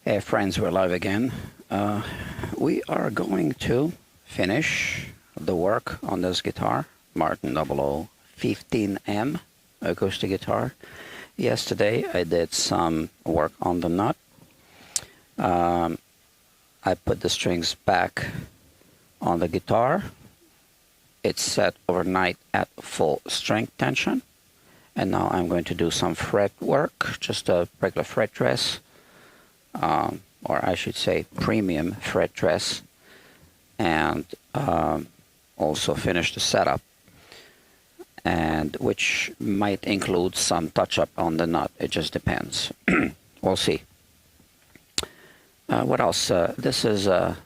Hey friends, we're live again. We are going to finish the work on this guitar, Martin 0015M acoustic guitar. Yesterday I did some work on the nut. I put the strings back on the guitar. It's set overnight at full string tension. And now I'm going to do some fret work, just a regular fret dress. Or I should say premium fret dress, and also finish the setup, and which might include some touch-up on the nut. It just depends. We'll see. What else? This is the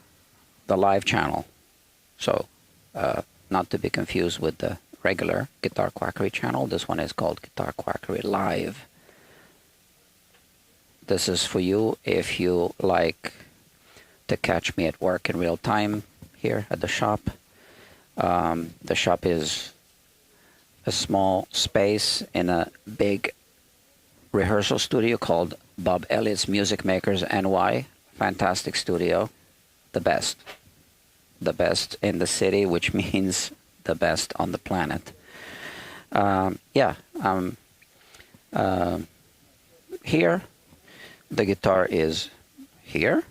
live channel, so not to be confused with the regular Guitar Quackery channel. This one is called Guitar Quackery Live. This is for you if you like to catch me at work in real time here at the shop. The shop is a small space in a big rehearsal studio called Bob Elliott's Music Makers NY. Fantastic studio. The best. The best in the city, which means the best on the planet. Here. The guitar is here,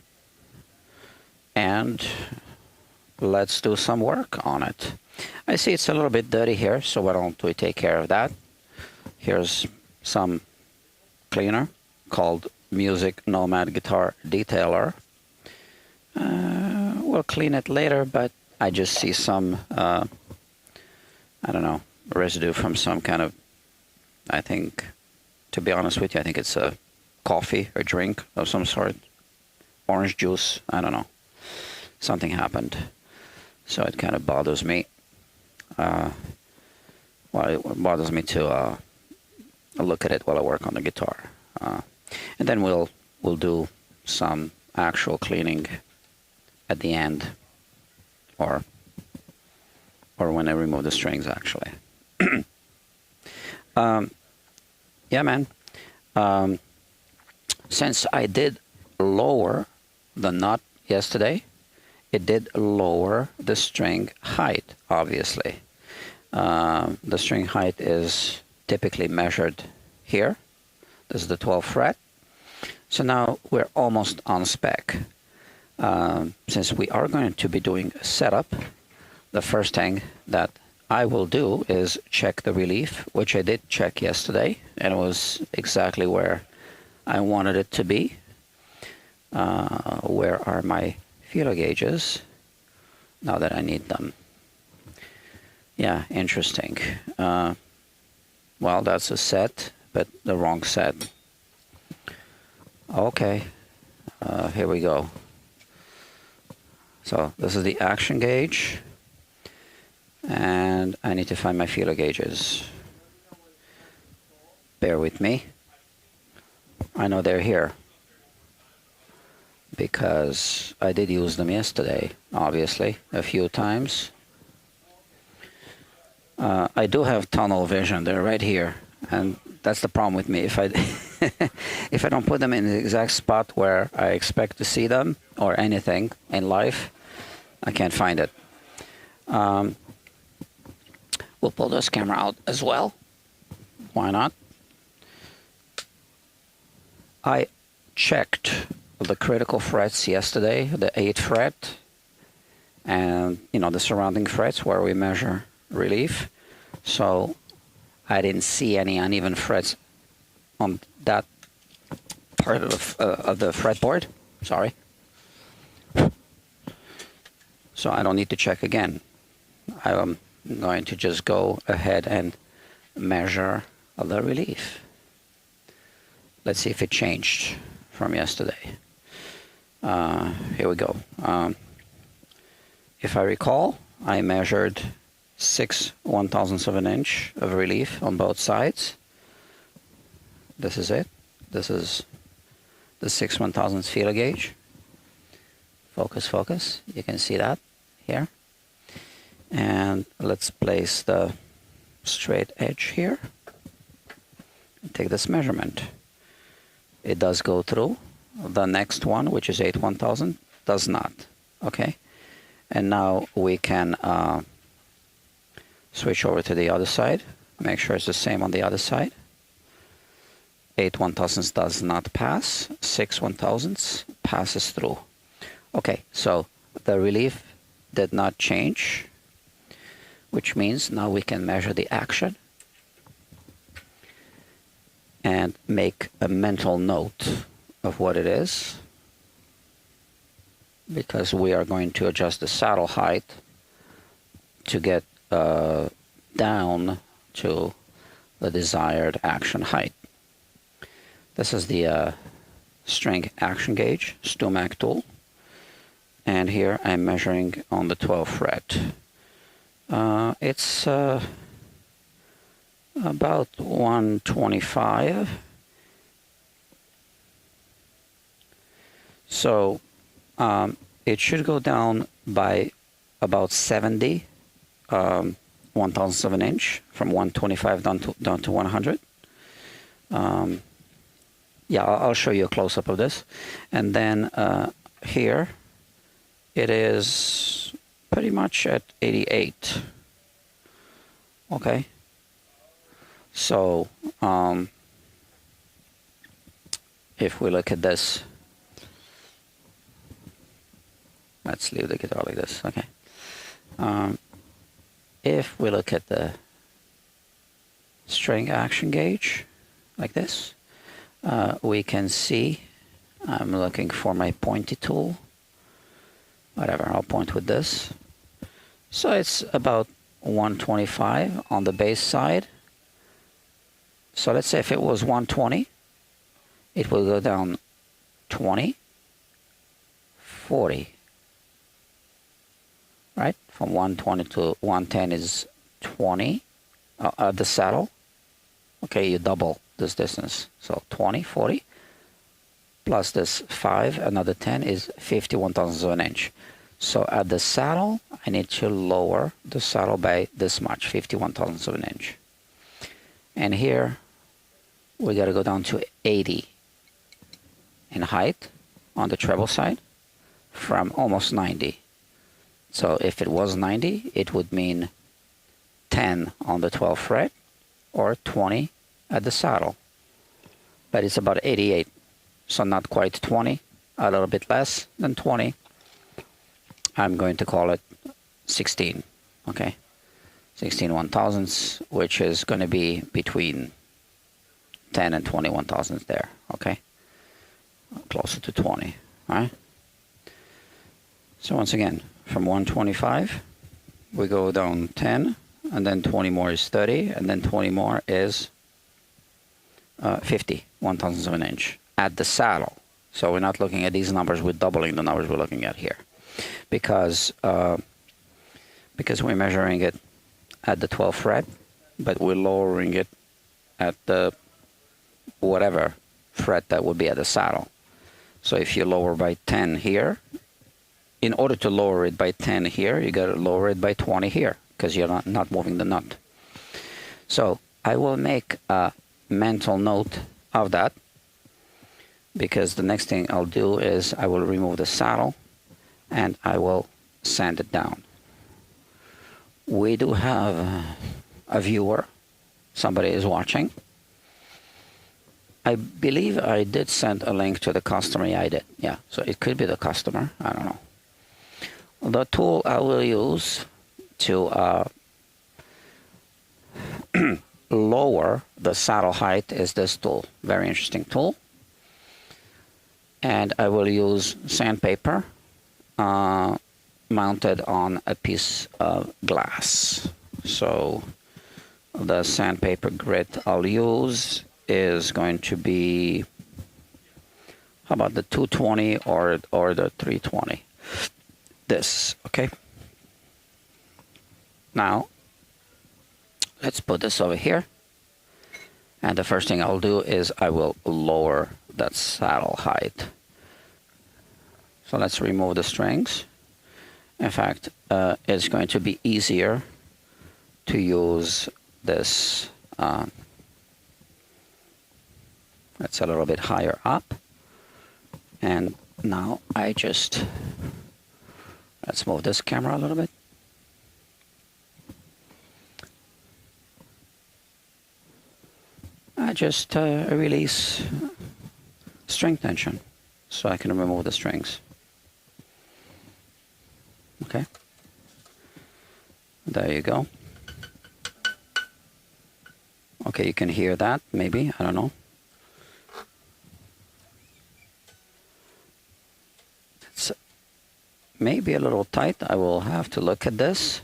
and let's do some work on it. I see it's a little bit dirty here, so why don't we take care of that? Here's some cleaner called Music Nomad Guitar Detailer. We'll clean it later, but I just see some, I don't know, residue from some kind of, I think, to be honest with you, I think it's a coffee or drink of some sort, orange juice, I don't know. Something happened, so it kind of bothers me. Well, it bothers me to look at it while I work on the guitar, and then we'll do some actual cleaning at the end, or when I remove the strings, actually. Yeah, man. Since I did lower the nut yesterday, it did lower the string height, obviously. The string height is typically measured here. This is the 12th fret. So now we're almost on spec. Since we are going to be doing a setup, the first thing that I will do is check the relief, which I did check yesterday, and it was exactly where I wanted it to be. Where are my feeler gauges now that I need them? Yeah, interesting. Well, that's a set, but the wrong set. Okay, here we go. So this is the action gauge, and I need to find my feeler gauges. Bear with me. I know they're here because I did use them yesterday, obviously, a few times. I do have tunnel vision. They're right here, and that's the problem with me. If I if I don't put them in the exact spot where I expect to see them or anything in life, I can't find it. We'll pull this camera out as well. Why not? I checked the critical frets yesterday, the 8th fret, and the surrounding frets where we measure relief. So I didn't see any uneven frets on that part of the fretboard. Sorry. So I don't need to check again. I'm going to just go ahead and measure the relief. Let's see if it changed from yesterday. Here we go. If I recall, I measured 6 1/1000ths of an inch of relief on both sides. This is it. This is the 6 1/1000ths feeler gauge. Focus, focus. You can see that here. And let's place the straight edge here. Take this measurement. It does go through The next one, which is 8/1000, does not. Okay, and now we can switch over to the other side. Make sure it's the same on the other side. 8/1000 does not pass. 6/1000 passes through. Okay, so the relief did not change, which means now we can measure the action and make a mental note of what it is, because we are going to adjust the saddle height to get down to the desired action height. This is the string action gauge, STUMAC tool, and here I'm measuring on the 12th fret. It's about 125. So it should go down by about 70 1/1000 of an inch, from 125 down to 100. Yeah, I'll show you a close-up of this. And then here it is pretty much at 88. Okay. So if we look at this, let's leave the guitar like this. Okay. If we look at the string action gauge like this, we can see, I'm looking for my pointy tool. Whatever, I'll point with this. So it's about 125 on the bass side. So let's say if it was 120, it will go down 20, 40. Right? From 120 to 110 is 20 at the saddle. Okay, you double this distance. So 20, 40, plus this 5, another 10 is 50/1000 of an inch. So at the saddle, I need to lower the saddle by this much, 50/1000 of an inch. And here, we got to go down to 80 in height on the treble side from almost 90. So if it was 90, it would mean 10 on the 12th fret or 20 at the saddle. But it's about 88, so not quite 20, a little bit less than 20. I'm going to call it 16, okay? 16/1000s, which is going to be between 10 and 20/1000s there, okay? Closer to 20, all right? So once again, from 125, we go down 10, and then 20 more is 30, and then 20 more is 50/1000s of an inch at the saddle. So we're not looking at these numbers, we're doubling the numbers we're looking at here. Because we're measuring it at the 12th fret, but we're lowering it at the whatever fret that would be at the saddle. So if you lower by 10 here, in order to lower it by 10 here, you got to lower it by 20 here, because you're not moving the nut. So I will make a mental note of that, because the next thing I'll do is I will remove the saddle and I will sand it down. We do have a viewer. Somebody is watching. I believe I did send a link to the customer. Yeah, I did. Yeah, so it could be the customer. I don't know. The tool I will use to lower the saddle height is this tool. Very interesting tool. And I will use sandpaper mounted on a piece of glass. So the sandpaper grit I'll use is going to be, how about the 220 or the 320? This, okay? Now, let's put this over here. And the first thing I'll do is I will lower that saddle height. So let's remove the strings. In fact, it's going to be easier to use this. That's a little bit higher up. And now let's move this camera a little bit. I just release string tension so I can remove the strings. Okay. There you go. Okay, you can hear that, maybe, I don't know. It's maybe a little tight. I will have to look at this.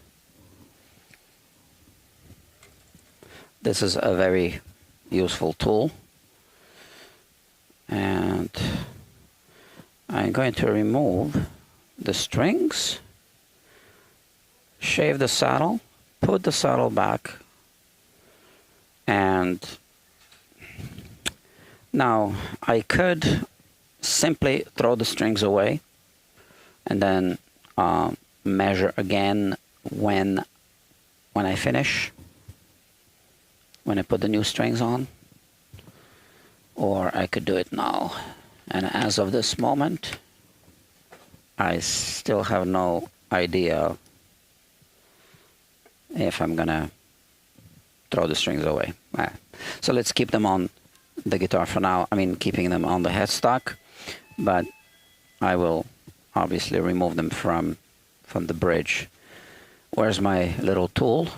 This is a very useful tool. And I'm going to remove the strings, shave the saddle, put the saddle back, and now I could simply throw the strings away and then measure again when I finish, when I put the new strings on, or I could do it now. And as of this moment, I still have no idea if I'm gonna throw the strings away. So let's keep them on the guitar for now. I mean, keeping them on the headstock, but I will obviously remove them from the bridge. Where's my little tool?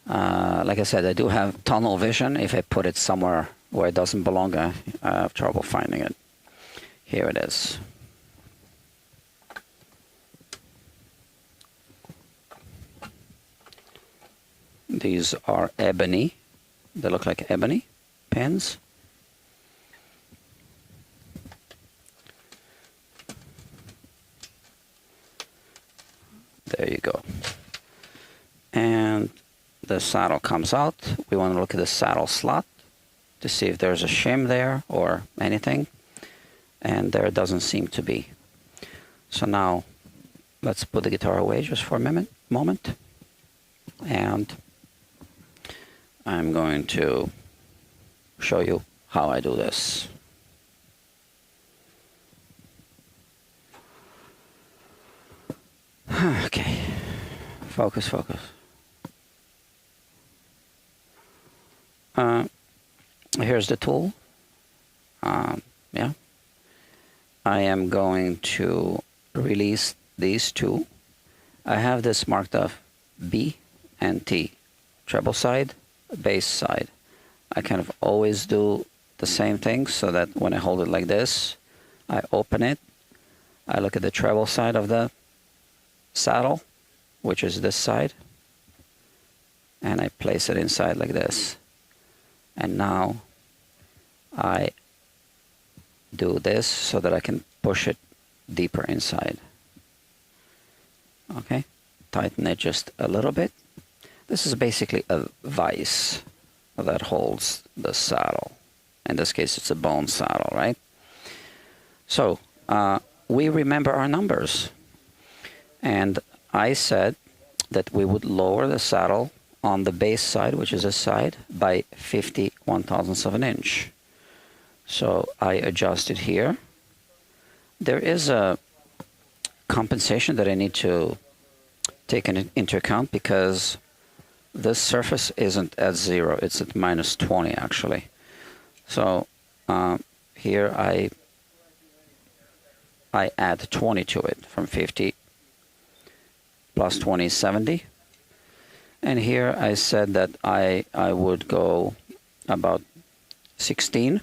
Like I said, I do have tunnel vision. If I put it somewhere where it doesn't belong, I have trouble finding it. Here it is. These are ebony. They look like ebony pins. There you go. And the saddle comes out. We want to look at the saddle slot to see if there's a shim there or anything. And there doesn't seem to be. So now let's put the guitar away just for a moment. And I'm going to show you how I do this. Okay, focus. Here's the tool. Yeah. I am going to release these two. I have this marked off B and T, treble side, bass side. I kind of always do the same thing so that when I hold it like this, I open it, I look at the treble side of the saddle, which is this side, and I place it inside like this. And now I do this so that I can push it deeper inside. Okay, tighten it just a little bit. This is basically a vise that holds the saddle. In this case, it's a bone saddle, right? So we remember our numbers. And I said that we would lower the saddle on the bass side, which is this side, by 50/1000ths of an inch. So I adjust it here. There is a compensation that I need to take into account because this surface isn't at 0, it's at -20 actually. So here I add 20 to it, from 50 plus 20 is 70. And here I said that I would go about 16.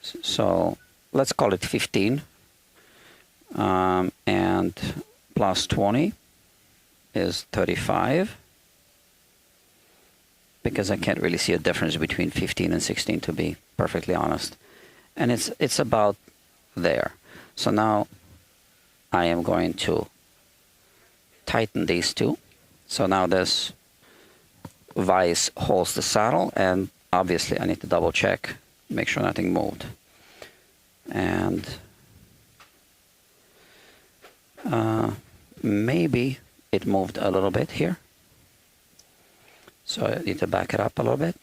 So let's call it 15. And plus 20 is 35. Because I can't really see a difference between 15 and 16, to be perfectly honest. And it's about there. So now I am going to tighten these two. So now this vise holds the saddle, and obviously I need to double check, make sure nothing moved. And maybe it moved a little bit here. So I need to back it up a little bit.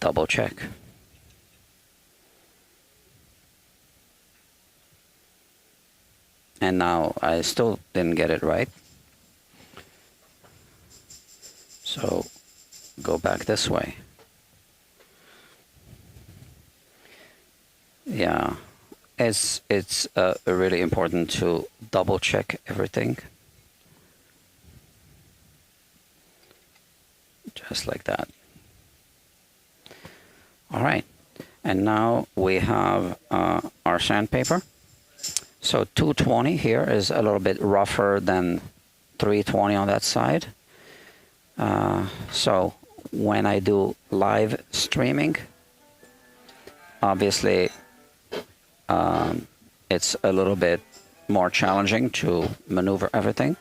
double check. And now I still didn't get it right. So go back this way. Yeah, it's really important to double check everything. Just like that. All right, and now we have our sandpaper. So 220 here is a little bit rougher than 320 on that side. So when I do live streaming, obviously it's a little bit more challenging to maneuver everything.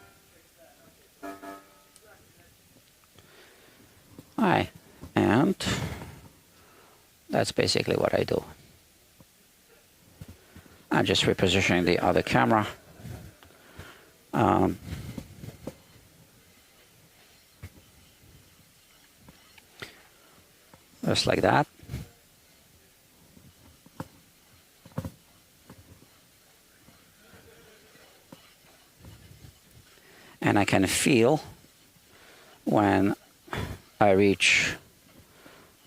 All right, and that's basically what I do. I'm just repositioning the other camera. Just like that. And I can feel when I reach,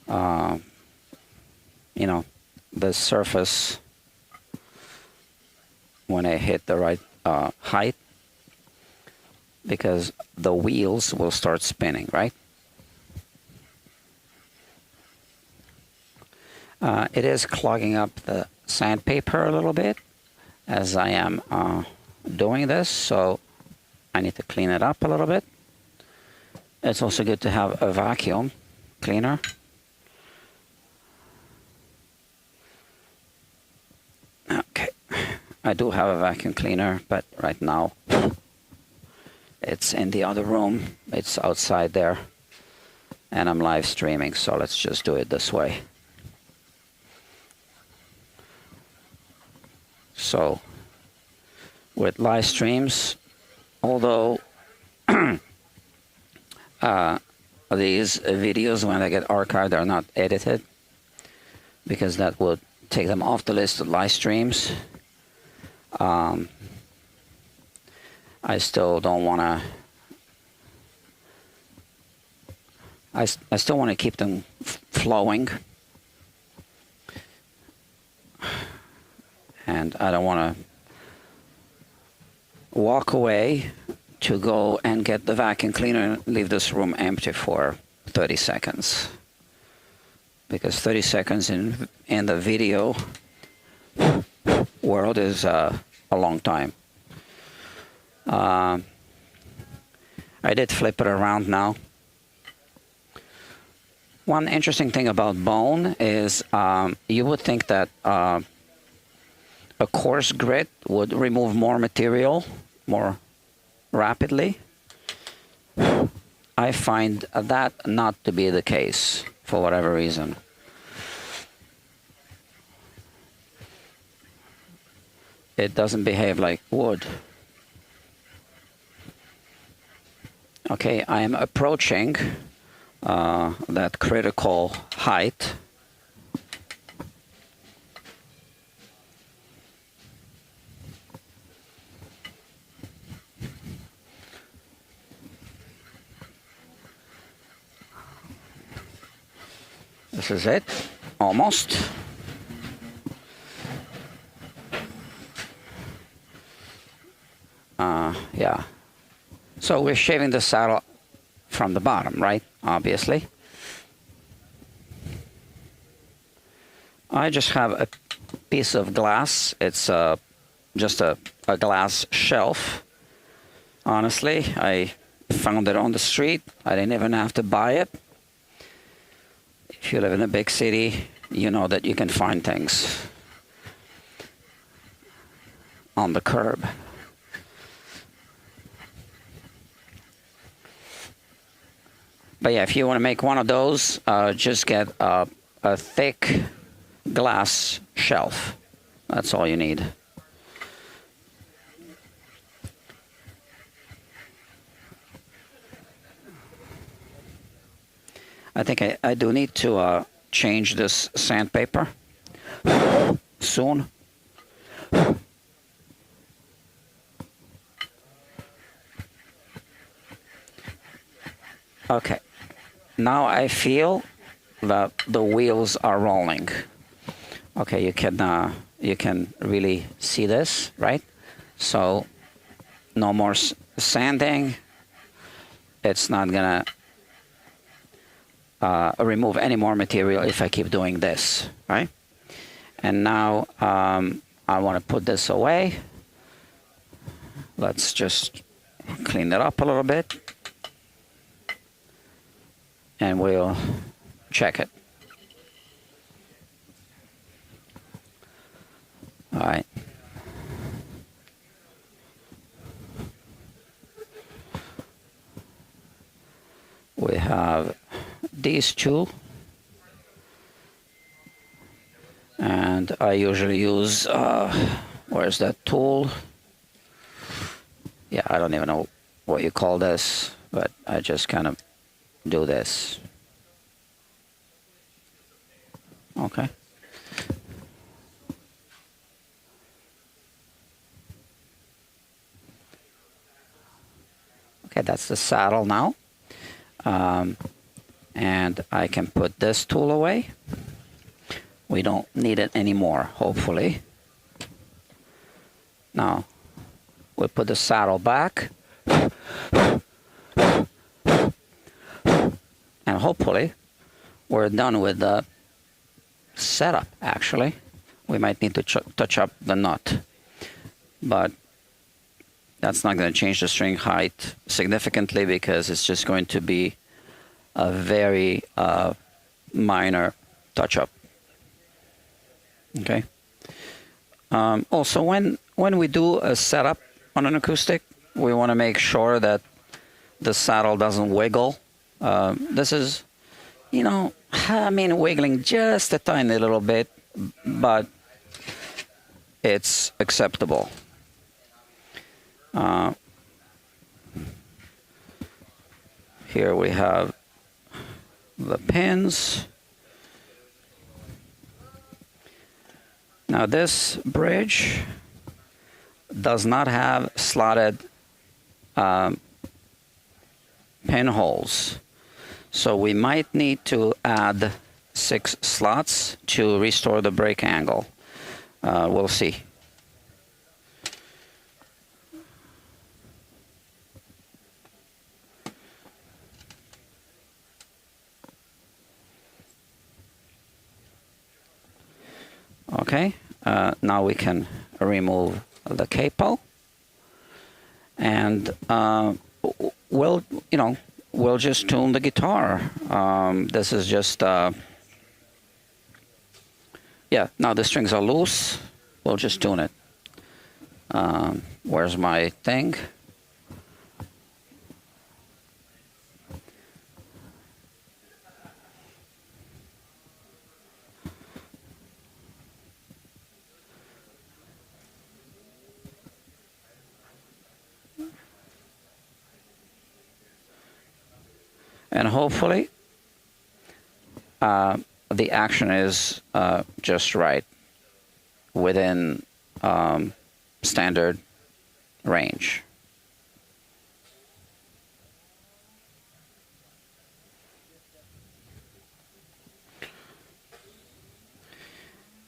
you know, the surface, when I hit the right height, because the wheels will start spinning, right? It is clogging up the sandpaper a little bit as I am doing this, so I need to clean it up a little bit. It's also good to have a vacuum cleaner. Okay, I do have a vacuum cleaner, but right now it's in the other room. It's outside there, and I'm live streaming, so let's just do it this way. So with live streams, although these videos, when they get archived, are not edited, because that would take them off the list of live streams. I still don't want to. I still want to keep them flowing, and I don't want to walk away to go and get the vacuum cleaner and leave this room empty for 30 seconds. Because 30 seconds in the video world is a long time. I did flip it around now. One interesting thing about bone is you would think that a coarse grit would remove more material more rapidly. I find that not to be the case for whatever reason. It doesn't behave like wood. Okay, I am approaching that critical height. This is it, almost. Yeah. So we're shaving the saddle from the bottom, right? Obviously. I just have a piece of glass. It's just a glass shelf. Honestly, I found it on the street. I didn't even have to buy it. If you live in a big city, you know that you can find things on the curb. But yeah, if you want to make one of those, just get a thick glass shelf. That's all you need. I think I do need to change this sandpaper soon. Okay, now I feel that the wheels are rolling. Okay, you can really see this, right? So no more sanding. It's not gonna remove any more material if I keep doing this, right? And now I want to put this away. Let's just clean it up a little bit, and we'll check it. All right. We have these two, and I usually use where's that tool? Yeah, I don't even know what you call this, but I just kind of do this. Okay. Okay, that's the saddle now. And I can put this tool away. We don't need it anymore, hopefully. Now, we'll put the saddle back. And hopefully, we're done with the setup, actually. We might need to touch up the nut. But that's not going to change the string height significantly because it's just going to be a very minor touch-up. Okay. Also, when we do a setup on an acoustic, we want to make sure that the saddle doesn't wiggle. This is, you know, I mean, wiggling just a tiny little bit, but it's acceptable. Here we have the pins. Now this bridge does not have slotted pinholes, so we might need to add 6 slots to restore the break angle. We'll see. Okay, now we can remove the capo, and we'll just tune the guitar. This is just yeah. Now the strings are loose. We'll just tune it. Where's my thing? And hopefully the action is just right, within standard range.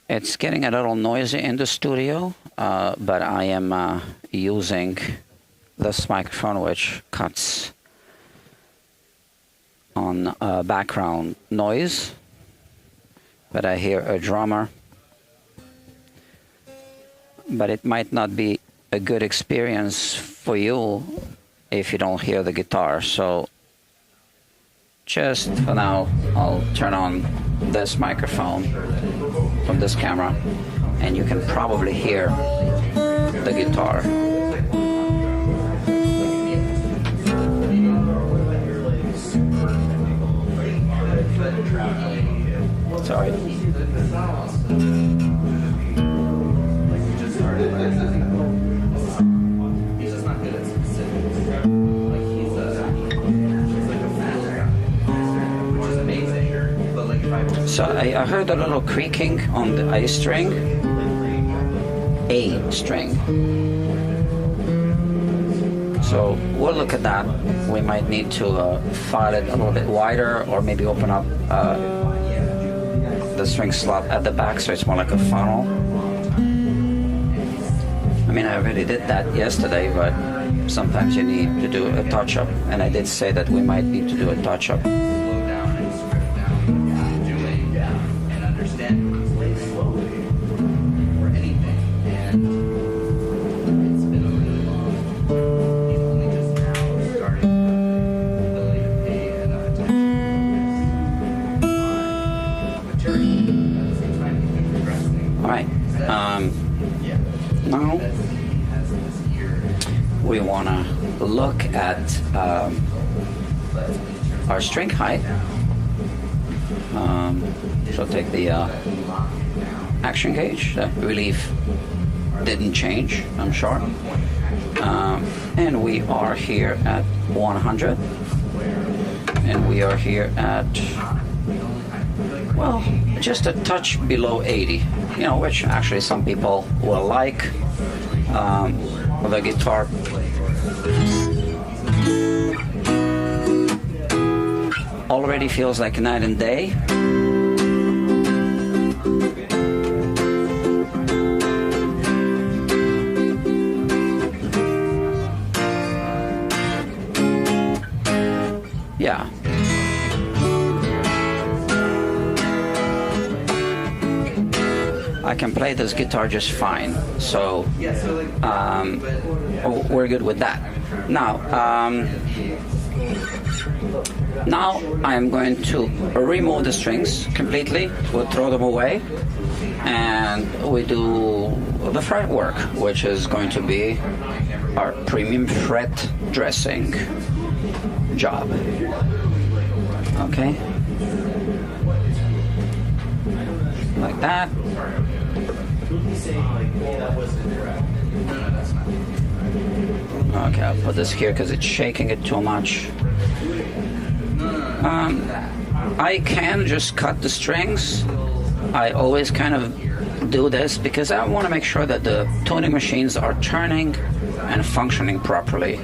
It's getting a little noisy in the studio, but I am using this microphone, which cuts on background noise, but I hear a drummer, but it might not be a good experience for you if you don't hear the guitar. So just for now, I'll turn on this microphone from this camera, and you can probably hear the guitar. Sorry. So I heard a little creaking on the A string. A string. So we'll look at that. We might need to file it a little bit wider, or maybe open up the string slot at the back so it's more like a funnel. I mean, I already did that yesterday, but sometimes you need to do a touch-up, and I did say that we might need to do a touch-up. Now we want to look at our string height. So take the action gauge. The relief didn't change, I'm sure. And we are here at 100. And we are here at, well, just a touch below 80. You know, which actually some people will like. The guitar already feels like night and day. Yeah. I can play this guitar just fine, so we're good with that. Now I'm going to remove the strings completely. We'll throw them away, and we do the fret work, which is going to be our premium fret dressing job. Okay, like that. Okay, I'll put this here because it's shaking it too much. I can just cut the strings. I always kind of do this because I want to make sure that the tuning machines are turning and functioning properly.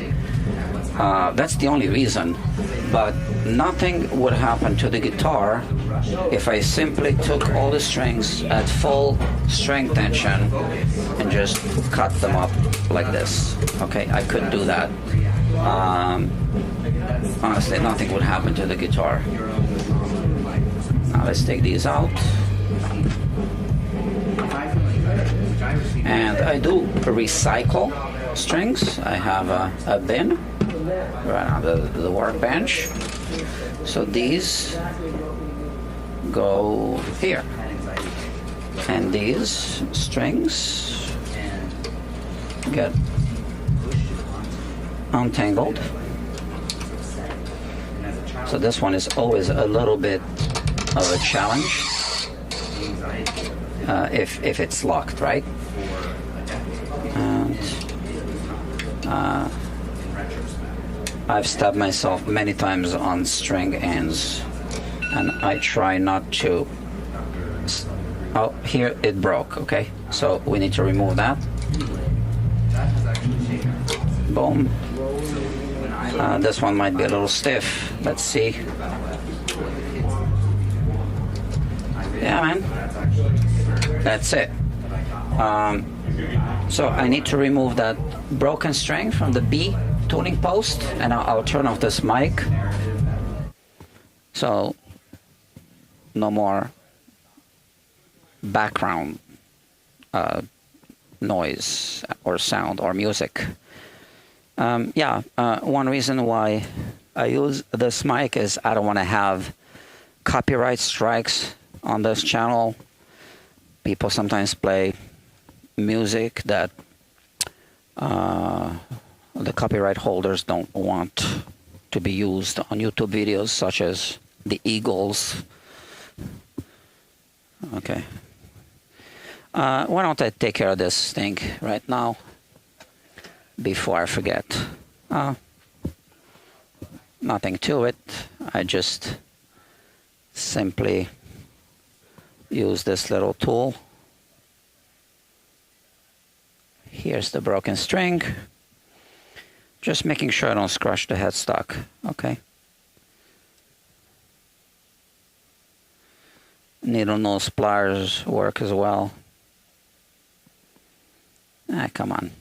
That's the only reason. But nothing would happen to the guitar if I simply took all the strings at full string tension and just cut them up like this. Okay, I couldn't do that. Honestly, nothing would happen to the guitar. Now let's take these out. And I do recycle strings. I have a bin right on the workbench. So these go here. And these strings get untangled. So this one is always a little bit of a challenge if it's locked, right? And I've stabbed myself many times on string ends, and I try not to. Oh, here it broke. Okay, so we need to remove that. Boom. This one might be a little stiff. Let's see. Yeah, man. That's it. So I need to remove that broken string from the B tuning post, and I'll turn off this mic. So no more background noise or sound or music. One reason why I use this mic is I don't want to have copyright strikes on this channel. People sometimes play music that the copyright holders don't want to be used on YouTube videos, such as the Eagles. Okay. Why don't I take care of this thing right now before I forget? Nothing to it. I just simply use this little tool. Here's the broken string. Just making sure I don't scratch the headstock. Okay. Needle nose pliers work as well. Ah, come on.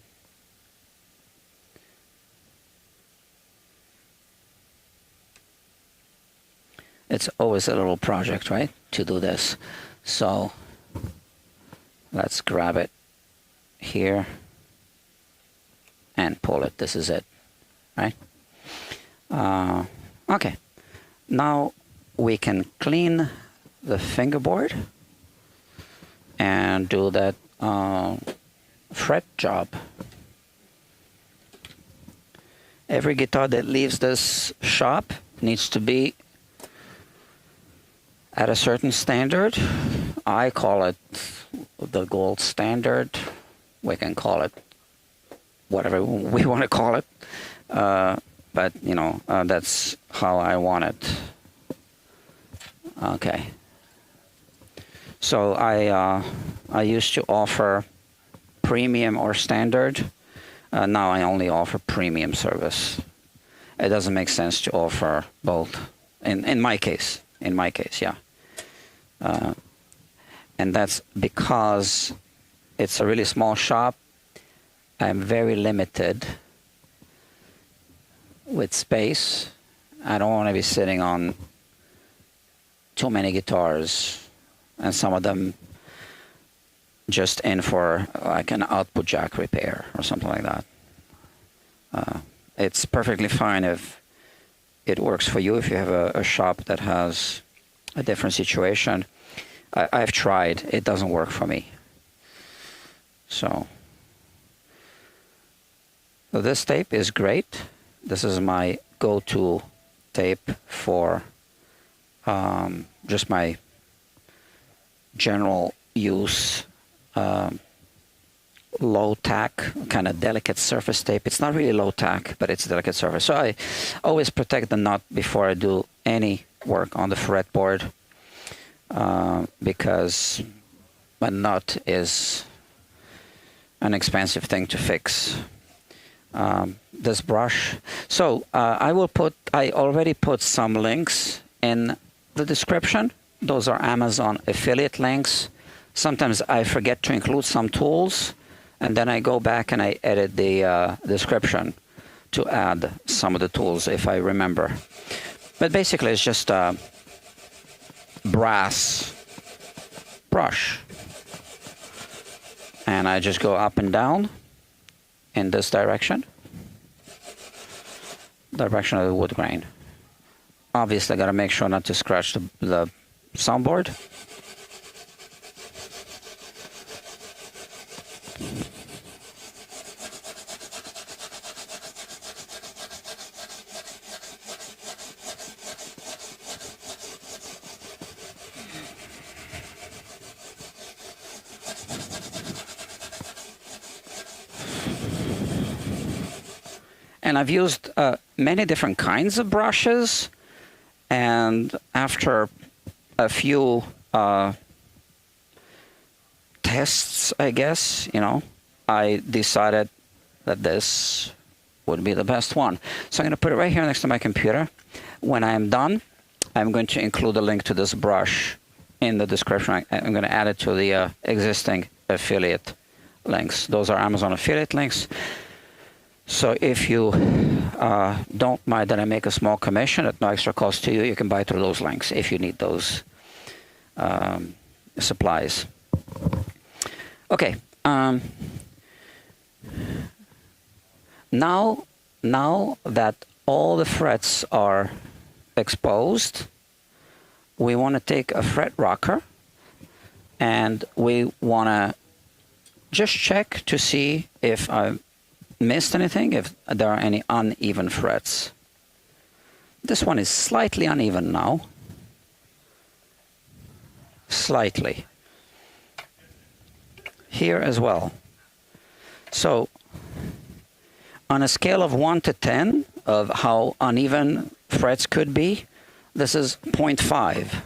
It's always a little project, right, to do this. So let's grab it here and pull it. This is it, right? Okay. Now we can clean the fingerboard and do that fret job. Every guitar that leaves this shop needs to be at a certain standard. I call it the gold standard. We can call it whatever we want to call it. But, you know, that's how I want it. Okay. So I used to offer premium or standard. Now I only offer premium service. It doesn't make sense to offer both. In my case, yeah. And that's because it's a really small shop. I'm very limited with space. I don't want to be sitting on too many guitars, and some of them just in for like an output jack repair or something like that. It's perfectly fine if it works for you, if you have a shop that has a different situation. I've tried. It doesn't work for me. So this tape is great. This is my go-to tape for just my general use, low tack, kind of delicate surface tape. It's not really low tack, but it's delicate surface. So I always protect the nut before I do any work on the fretboard, because a nut is an expensive thing to fix. This brush. So I already put some links in the description. Those are Amazon affiliate links. Sometimes I forget to include some tools, and then I go back and I edit the description to add some of the tools if I remember. But basically it's just a brass brush. And I just go up and down in this direction of the wood grain. Obviously, I got to make sure not to scratch the soundboard. And I've used many different kinds of brushes, and after a few tests, I guess, you know, I decided that this would be the best one. So I'm going to put it right here next to my computer. When I'm done, I'm going to include a link to this brush in the description. I'm going to add it to the existing affiliate links. Those are Amazon affiliate links. So if you don't mind that I make a small commission at no extra cost to you, you can buy through those links if you need those supplies. Okay. Now that all the frets are exposed, we want to take a fret rocker and we want to just check to see if I missed anything, if there are any uneven frets. This one is slightly uneven now. Slightly. Here as well. So on a scale of 1 to 10 of how uneven frets could be, this is 0.5.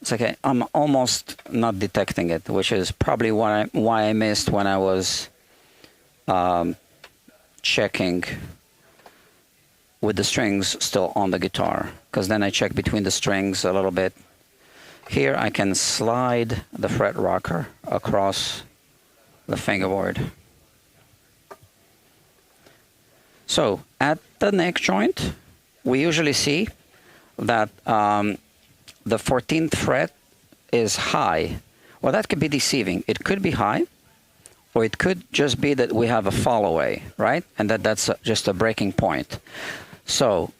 It's okay. I'm almost not detecting it, which is probably why I missed when I was checking with the strings still on the guitar, because then I check between the strings a little bit. Here I can slide the fret rocker across the fingerboard. So at the neck joint, we usually see that the 14th fret is high. Well, that could be deceiving. It could be high, or it could just be that we have a fall away, right? And that's just a breaking point. So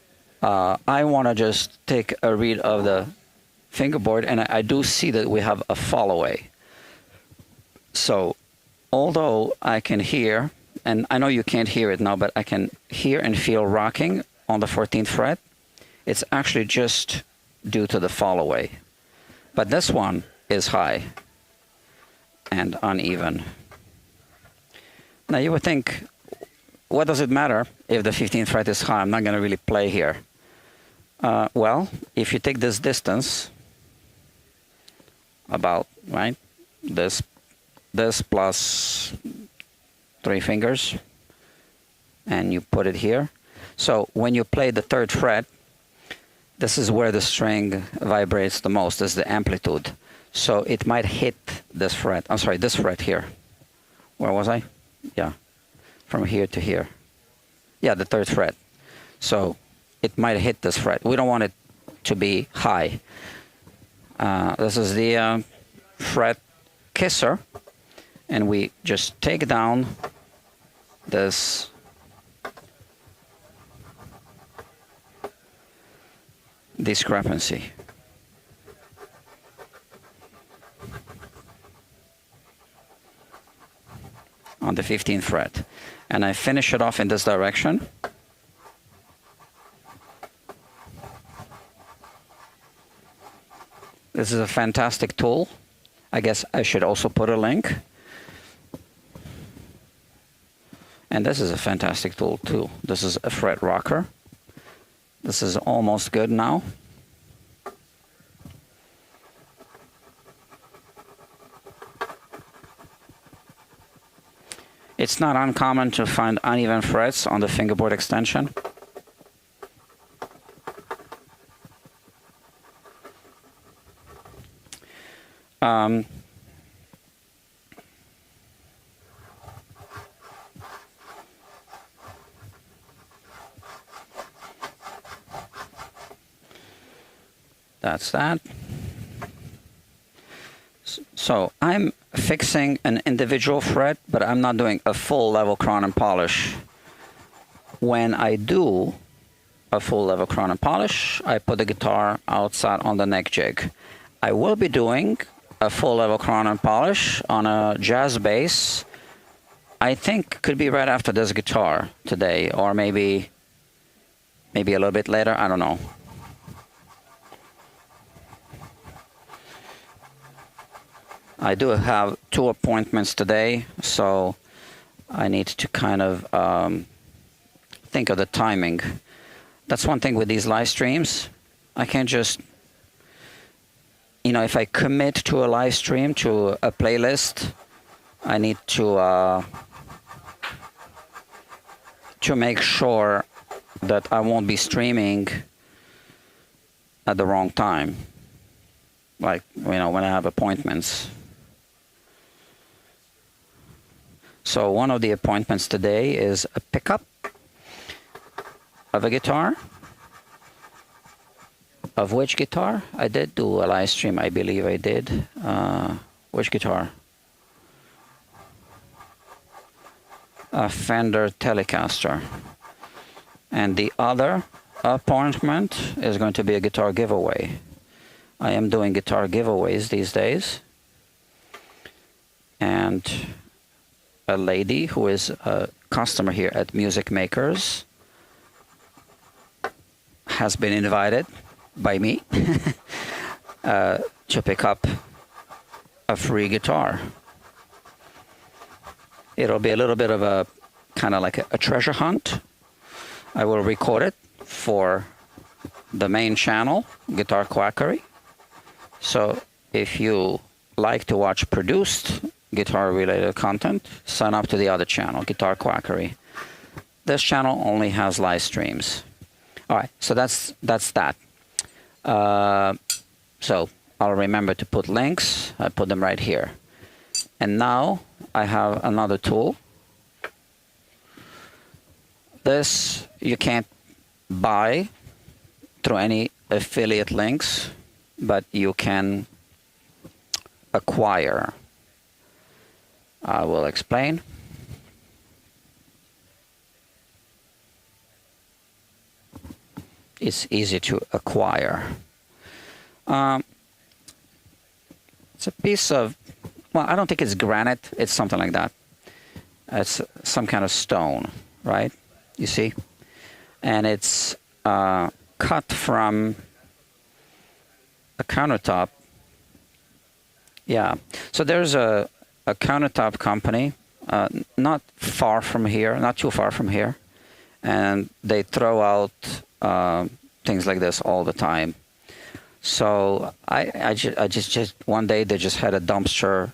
I want to just take a read of the fingerboard, and I do see that we have a fall away. So although I can hear, and I know you can't hear it now, but I can hear and feel rocking on the 14th fret, it's actually just due to the fall away. But this one is high and uneven. Now you would think, what does it matter if the 15th fret is high? I'm not going to really play here. Well, if you take this distance, about, right, this plus 3 fingers, and you put it here. So when you play the 3rd fret, this is where the string vibrates the most, is the amplitude. So it might hit this fret. I'm sorry, this fret here. Where was I? Yeah, from here to here. Yeah, the 3rd fret. So it might hit this fret. We don't want it to be high. This is the fret kisser, and we just take down this discrepancy. On the 15th fret. And I finish it off in this direction. This is a fantastic tool. I guess I should also put a link. And this is a fantastic tool too. This is a fret rocker. This is almost good now. It's not uncommon to find uneven frets on the fingerboard extension. That's that. So I'm fixing an individual fret, but I'm not doing a full level crown and polish. When I do a full level crown and polish, I put the guitar outside on the neck jig. I will be doing a full level crown and polish on a jazz bass. I think could be right after this guitar today, or maybe a little bit later. I don't know. I do have 2 appointments today, so I need to kind of think of the timing. That's one thing with these live streams. I can't just, you know, if I commit to a live stream, to a playlist, I need to make sure that I won't be streaming at the wrong time. Like, you know, when I have appointments. So one of the appointments today is a pickup of a guitar. Of which guitar? I did do a live stream, I believe I did. Which guitar? A Fender Telecaster. And the other appointment is going to be a guitar giveaway. I am doing guitar giveaways these days. And a lady who is a customer here at Music Makers has been invited by me to pick up a free guitar. It'll be a little bit of a kind of like a treasure hunt. I will record it for the main channel, Guitar Quackery, So if you like to watch produced guitar-related content, sign up to the other channel, Guitar Quackery. This channel only has live streams. All right, so that's that. So I'll remember to put links. I put them right here. And now I have another tool. This you can't buy through any affiliate links, but you can acquire. I will explain. It's easy to acquire. It's a piece of, well, I don't think it's granite. It's something like that. It's some kind of stone, right? You see? And it's cut from a countertop. Yeah. So there's a countertop company not far from here, not too far from here. And they throw out things like this all the time. So I just one day they just had a dumpster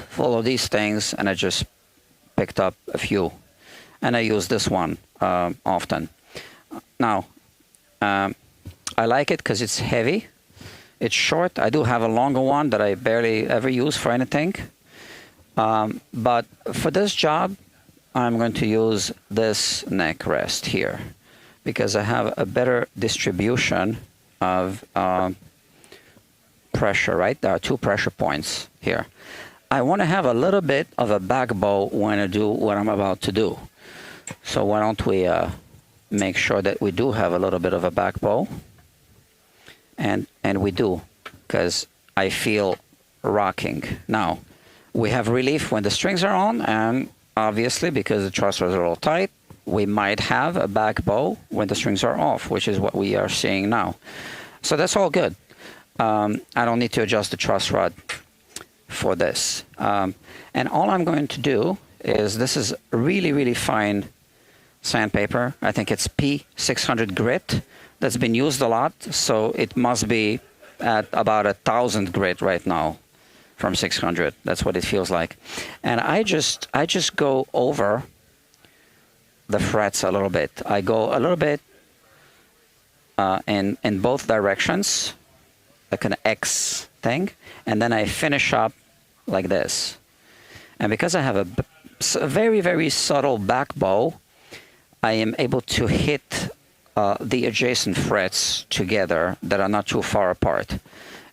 full of these things, and I just picked up a few, and I use this one often. Now I like it because it's heavy, it's short. I do have a longer one that I barely ever use for anything, but for this job I'm going to use this neck rest here because I have a better distribution of pressure, right? There are two pressure points here. I want to have a little bit of a back bow when I do what I'm about to do. So why don't we make sure that we do have a little bit of a back bow? And we do, because I feel rocking. Now, we have relief when the strings are on, and obviously, because the truss was a little tight, we might have a back bow when the strings are off, which is what we are seeing now. So that's all good. I don't need to adjust the truss rod for this. And all I'm going to do is, this is really, really fine sandpaper. I think it's P600 grit. That's been used a lot, so it must be at about 1,000 grit right now from 600. That's what it feels like. And I just go over the frets a little bit. I go a little bit in both directions, like an X thing, and then I finish up like this. And because I have a very, very subtle back bow, I am able to hit the adjacent frets together that are not too far apart.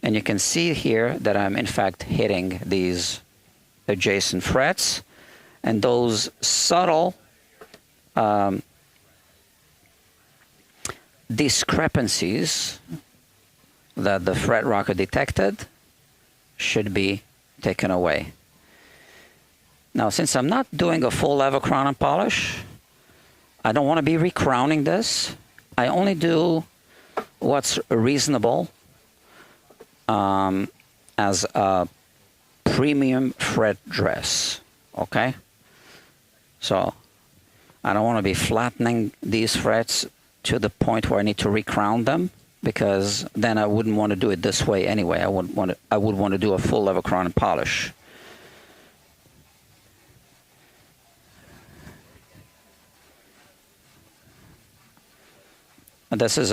And you can see here that I'm in fact hitting these adjacent frets, and those subtle discrepancies that the fret rocker detected should be taken away. Now, since I'm not doing a full level crown and polish, I don't want to be recrowning this. I only do what's reasonable as a premium fret dress, okay? So I don't want to be flattening these frets to the point where I need to recrown them, because then I wouldn't want to do it this way anyway. I would want to do a full level crown and polish. And this is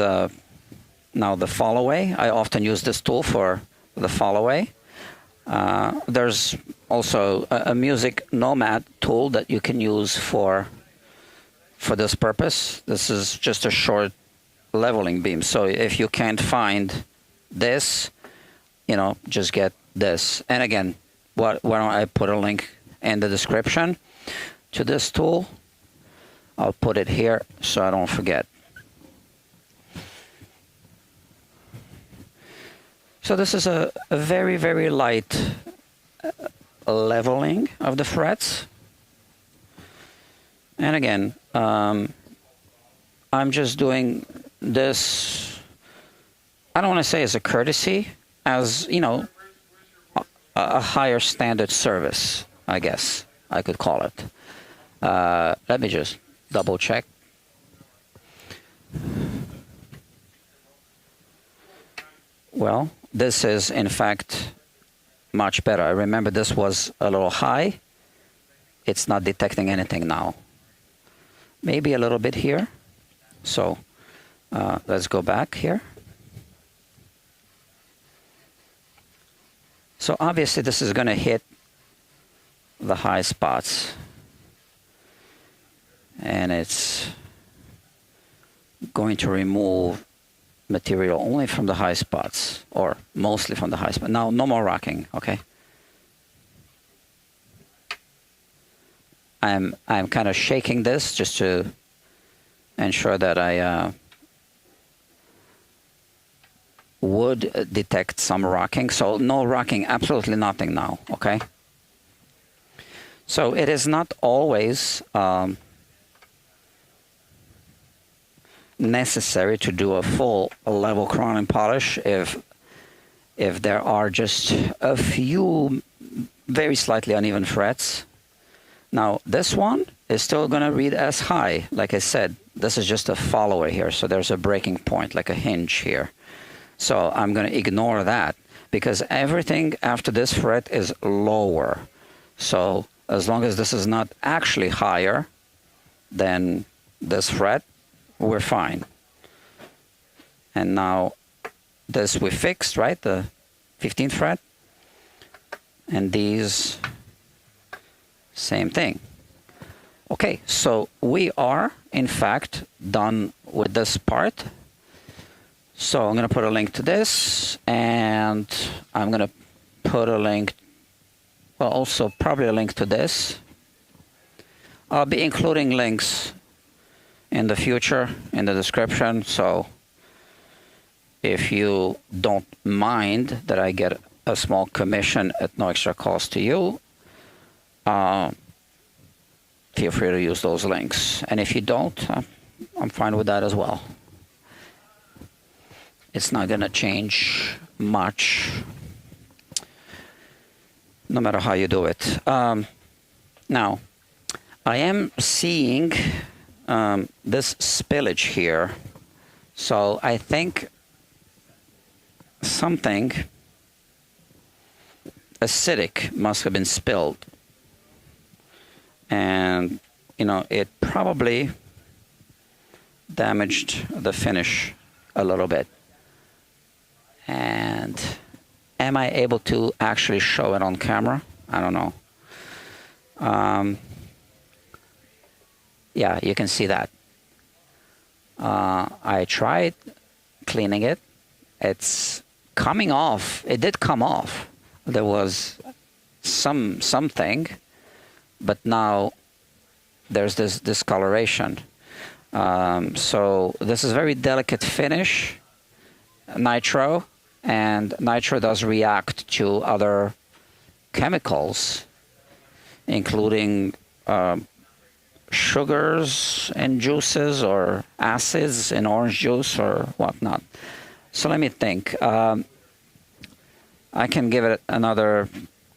now the fall away. I often use this tool for the fall away. There's also a music nomad tool that you can use for this purpose. This is just a short leveling beam. So if you can't find this, you know, just get this. And again, why don't I put a link in the description to this tool? I'll put it here so I don't forget. So this is a very, very light leveling of the frets. And again, I'm just doing this, I don't want to say as a courtesy, as, you know, a higher standard service, I guess I could call it. Let me just double check. Well, this is in fact much better. I remember this was a little high. It's not detecting anything now. Maybe a little bit here. So let's go back here. So obviously this is going to hit the high spots. And it's going to remove material only from the high spots, or mostly from the high spots. Now, no more rocking, okay? I'm kind of shaking this just to ensure that I would detect some rocking. So no rocking, absolutely nothing now, okay? So it is not always necessary to do a full level crown and polish if there are just a few very slightly uneven frets. Now this one is still going to read as high. Like I said, this is just a follower here, so there's a breaking point, like a hinge here. So I'm going to ignore that because everything after this fret is lower. So as long as this is not actually higher than this fret, we're fine. And now this we fixed, right? The 15th fret. And these, same thing. Okay, so we are, in fact, done with this part. So I'm going to put a link to this, and I'm going to put a link, well, also probably a link to this. I'll be including links in the future in the description, so if you don't mind that I get a small commission at no extra cost to you, feel free to use those links. And if you don't, I'm fine with that as well. It's not going to change much, no matter how you do it. Now, I am seeing this spillage here. So I think something acidic must have been spilled. And, you know, it probably damaged the finish a little bit. And am I able to actually show it on camera? I don't know. Yeah, you can see that. I tried cleaning it. It's coming off. It did come off. There was something, but now there's this discoloration. So this is very delicate finish, nitro, and nitro does react to other chemicals, including sugars in juices or acids in orange juice or whatnot. So let me think. I can give it another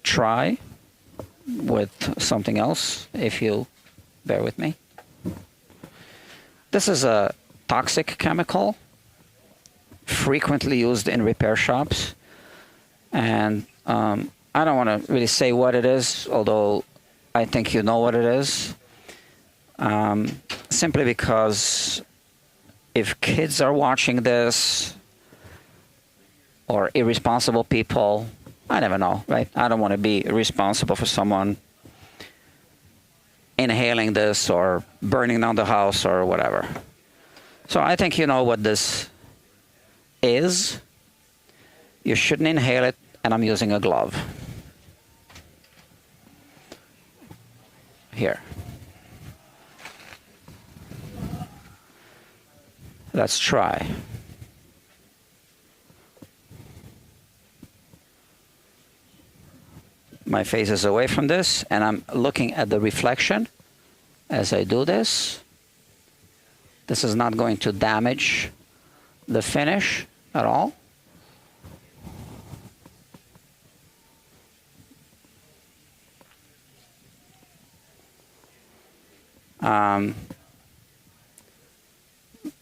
try with something else if you bear with me. This is a toxic chemical frequently used in repair shops, and I don't want to really say what it is, although I think you know what it is. Simply because if kids are watching this, or irresponsible people, I never know, right? I don't want to be responsible for someone inhaling this or burning down the house or whatever. So I think you know what this is. You shouldn't inhale it, and I'm using a glove. Here. Let's try. My face is away from this, and I'm looking at the reflection as I do this. This is not going to damage the finish at all.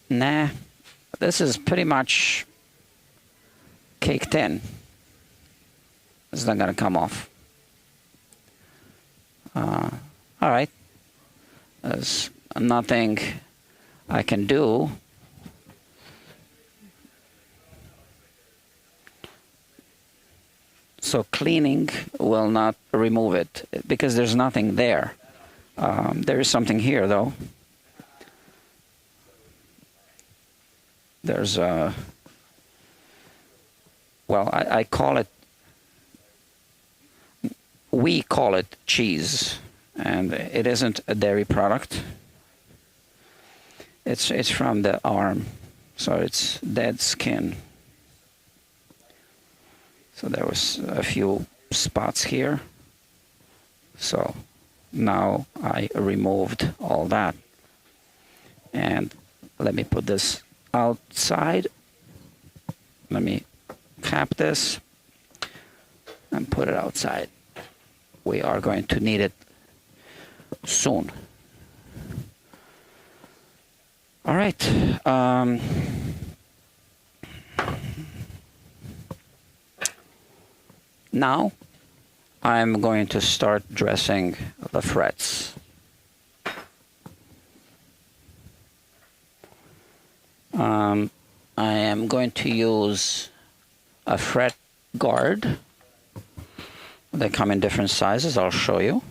Nah, this is pretty much caked in. It's not going to come off. All right. There's nothing I can do. So cleaning will not remove it because there's nothing there. There is something here, though. There's a, well, I call it, we call it cheese, and it isn't a dairy product. It's from the arm, so it's dead skin. So there was a few spots here. So now I removed all that. And let me put this outside. Let me cap this and put it outside. We are going to need it soon. All right. Now I'm going to start dressing the frets. I am going to use a fret guard. They come in different sizes. I'll show you.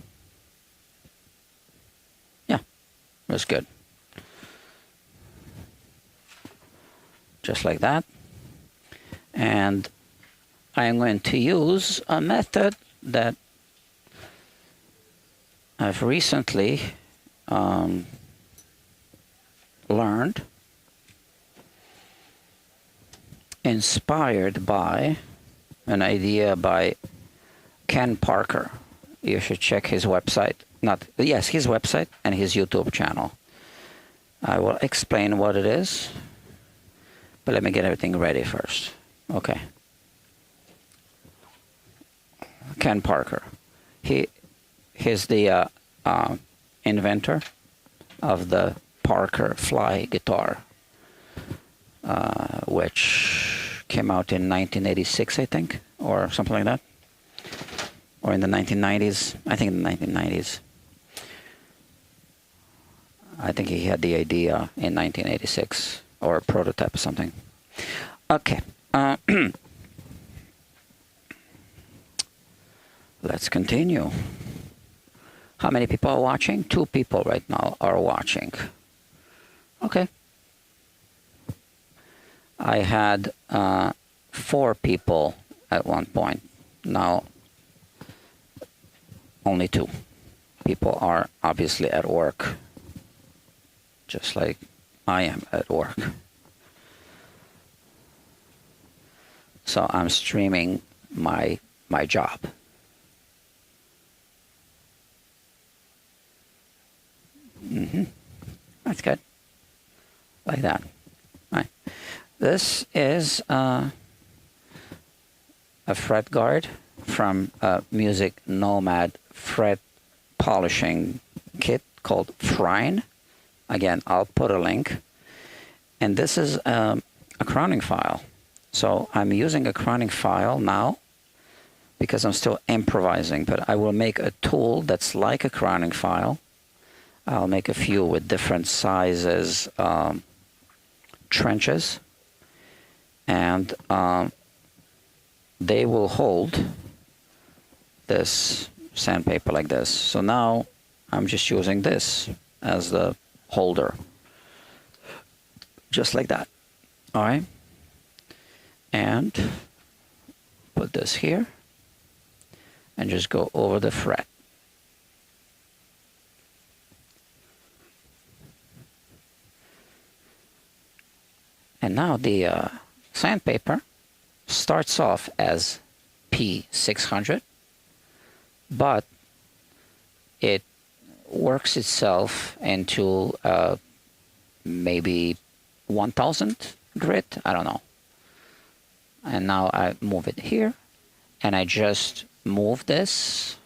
Yeah, that's good. Just like that. And I am going to use a method that I've recently learned, inspired by an idea by Ken Parker. You should check his website. His website and his YouTube channel. I will explain what it is, but let me get everything ready first. Okay. Ken Parker. He's the inventor of the Parker Fly guitar, which came out in 1986, I think, or something like that, or in the 1990s. I think in the 1990s. I think he had the idea in 1986, or a prototype or something. Okay. Let's continue. How many people are watching? 2 people right now are watching. Okay. I had 4 people at one point. Now, only 2. People are obviously at work, just like I am at work. So I'm streaming my job. That's good. Like that. All right. This is a fret guard from a Music Nomad fret polishing kit called Frine. Again, I'll put a link. And this is a crowning file. So I'm using a crowning file now because I'm still improvising, but I will make a tool that's like a crowning file. I'll make a few with different sizes, trenches, and they will hold this sandpaper like this. So now I'm just using this as the holder, just like that. All right, and put this here and just go over the fret. And now the sandpaper starts off as P600, but it works itself into maybe 1000 grit, I don't know. And now I move it here, and I just move this.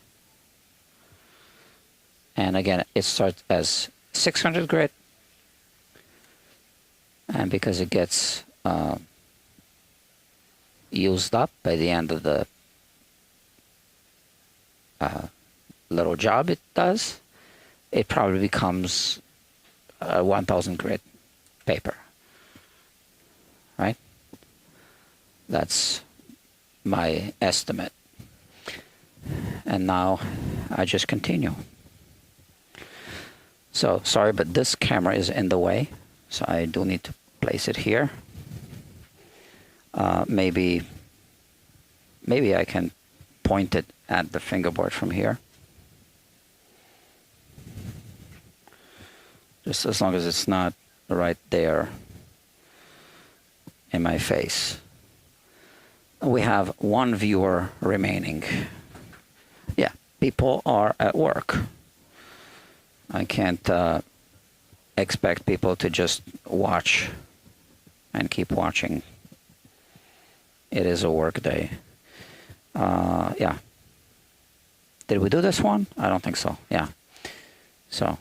And again, it starts as 600 grit. And because it gets used up by the end of the little job it does, it probably becomes 1000 grit paper, right? That's my estimate. And now I just continue. So sorry, but this camera is in the way, so I do need to place it here. Maybe I can point it at the fingerboard from here. Just as long as it's not right there in my face. We have one viewer remaining. Yeah, people are at work. I can't expect people to just watch and keep watching. It is a work day. Yeah. Did we do this one? I don't think so. Yeah. So.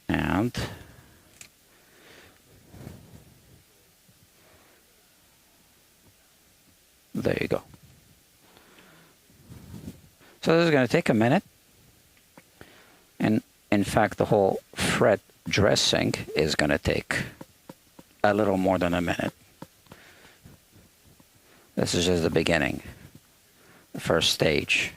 And there you go. So this is going to take a minute. And in fact, the whole fret dressing is going to take a little more than a minute. This is just the beginning, the first stage.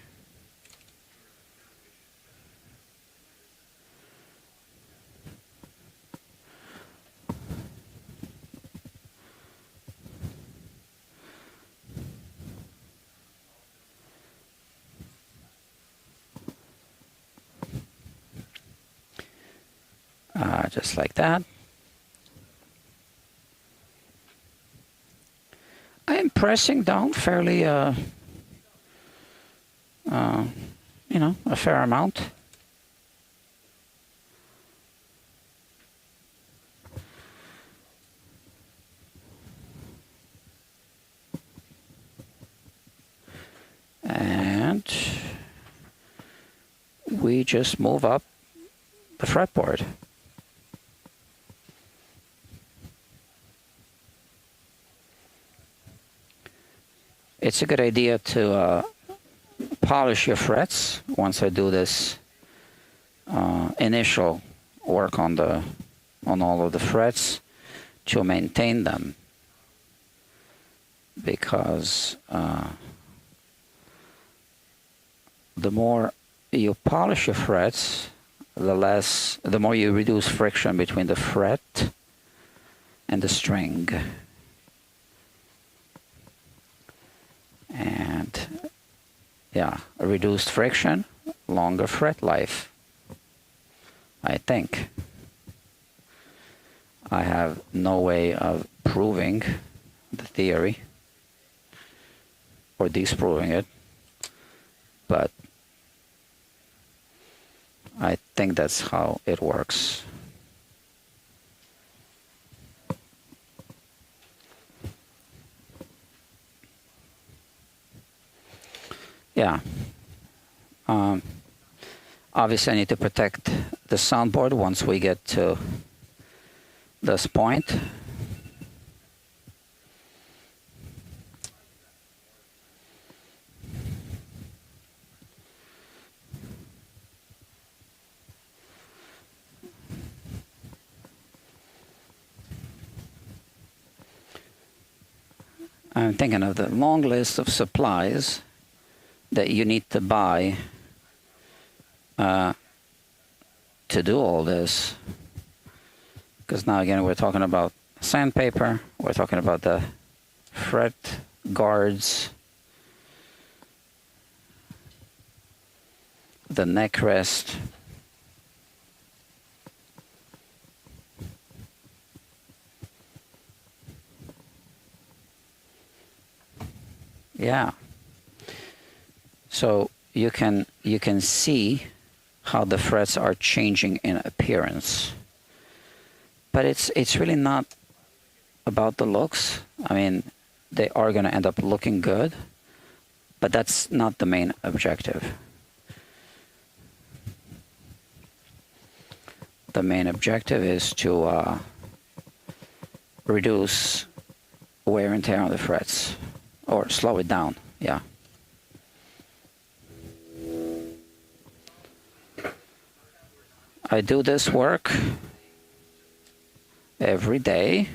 Just like that. I am pressing down fairly, you know, a fair amount. And we just move up the fretboard. It's a good idea to polish your frets once I do this initial work on all of the frets to maintain them, because the more you polish your frets, the more you reduce friction between the fret and the string. And yeah, reduced friction, longer fret life, I think. I have no way of proving the theory or disproving it, but I think that's how it works. Yeah. Obviously, I need to protect the soundboard once we get to this point. I'm thinking of the long list of supplies that you need to buy to do all this. Because now again we're talking about sandpaper, we're talking about the fret guards, the neck rest, yeah. So you can see how the frets are changing in appearance, but it's really not about the looks. I mean, they are going to end up looking good, but that's not the main objective. the main objective is to reduce wear and tear on the frets, or slow it down, yeah. I do this work every day,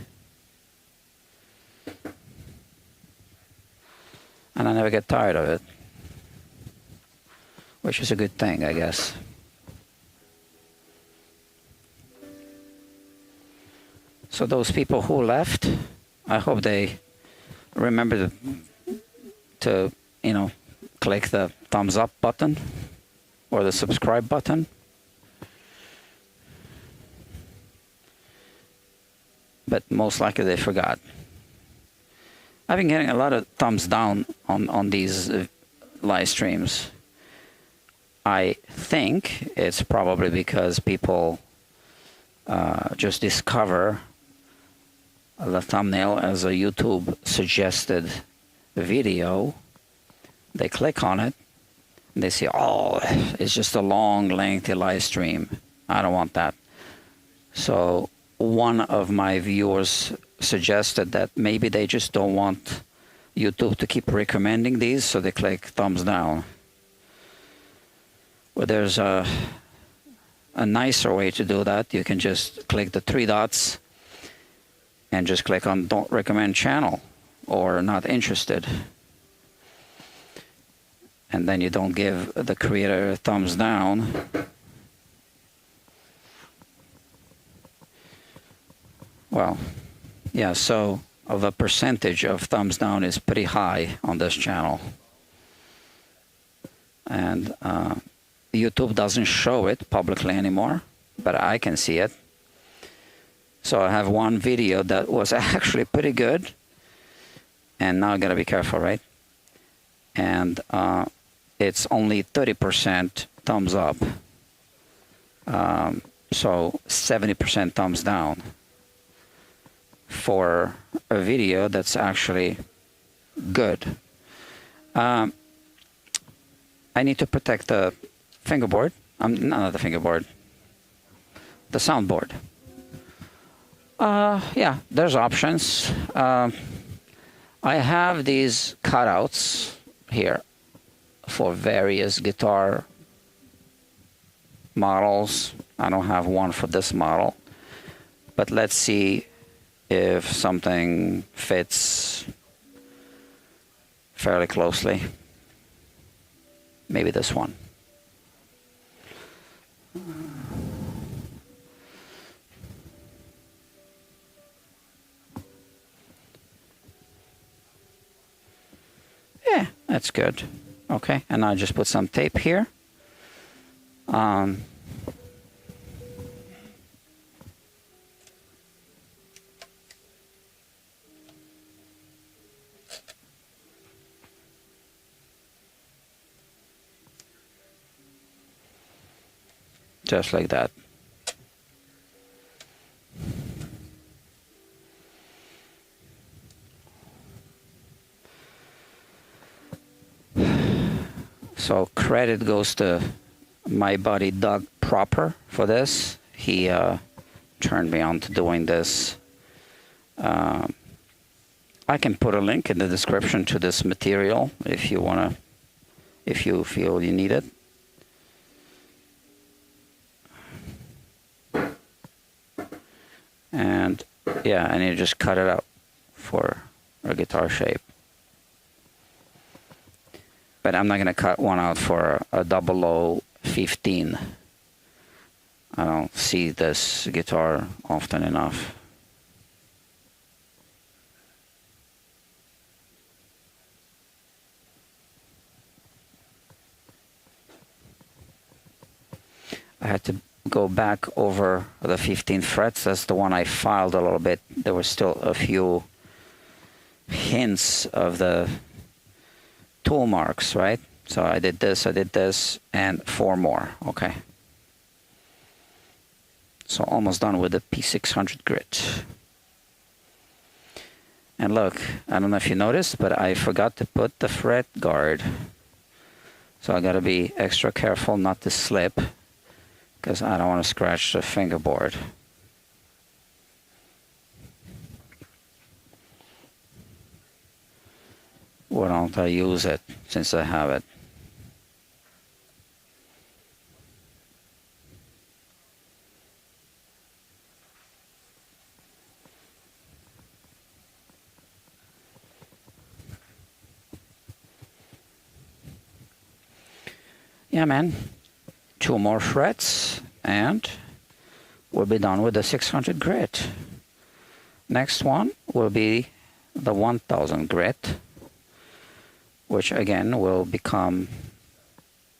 and I never get tired of it, which is a good thing, I guess. So those people who left, I hope they remember to you know, click the thumbs up button or the subscribe button. But most likely they forgot. I've been getting a lot of thumbs down on these live streams. I think it's probably because people just discover the thumbnail as a YouTube suggested video. They click on it and they say, oh, it's just a long, lengthy live stream. I don't want that. So one of my viewers suggested that maybe they just don't want YouTube to keep recommending these, so they click thumbs down. Well, there's a nicer way to do that. You can just click the three dots and just click on don't recommend channel or not interested. And then you don't give the creator a thumbs down. Well, yeah, so the percentage of thumbs down is pretty high on this channel. And YouTube doesn't show it publicly anymore, but I can see it. So I have one video that was actually pretty good. And now I gotta be careful, right? And it's only 30% thumbs up. So 70% thumbs down for a video that's actually good. I need to protect the fingerboard. Not the fingerboard, the soundboard. Yeah, there's options. I have these cutouts here for various guitar models. I don't have one for this model, but let's see if something fits fairly closely. Maybe this one. Yeah, that's good. Okay, and I'll just put some tape here. Just like that. So credit goes to my buddy Doug Proper for this. He turned me on to doing this. I can put a link in the description to this material if you wanna, if you feel you need it. And yeah, and you just cut it out for a guitar shape. But I'm not going to cut one out for a 0015. I don't see this guitar often enough. I had to go back over the 15th frets. That's the one I filed a little bit. There were still a few hints of the tool marks, right? So I did this, and 4 more, okay. So almost done with the P600 grit. And look, I don't know if you noticed, but I forgot to put the fret guard. So I gotta be extra careful not to slip because I don't want to scratch the fingerboard. Why don't I use it since I have it? Yeah, man. 2 more frets and we'll be done with the 600 grit. Next one will be the 1000 grit, which again will become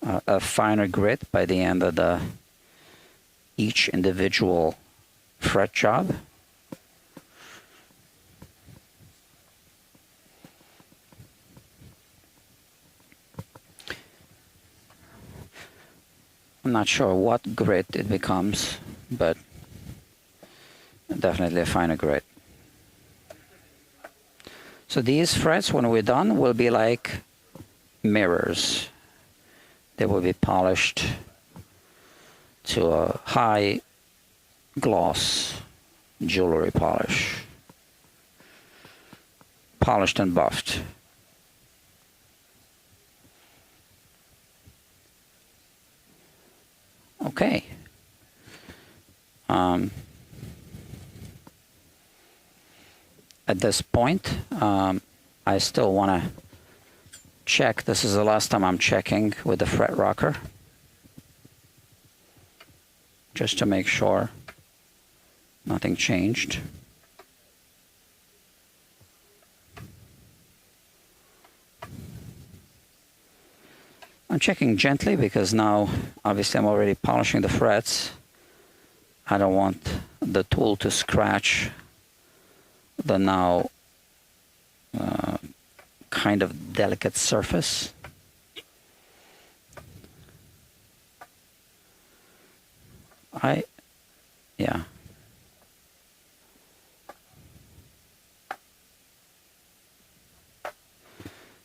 a finer grit by the end of each individual fret job. I'm not sure what grit it becomes, but definitely a finer grit. So these frets, when we're done, will be like mirrors. They will be polished to a high gloss jewelry polish. Polished and buffed. Okay. At this point, I still want to check. This is the last time I'm checking with the fret rocker, just to make sure nothing changed. I'm checking gently because now obviously I'm already polishing the frets. I don't want the tool to scratch the now kind of delicate surface. Yeah.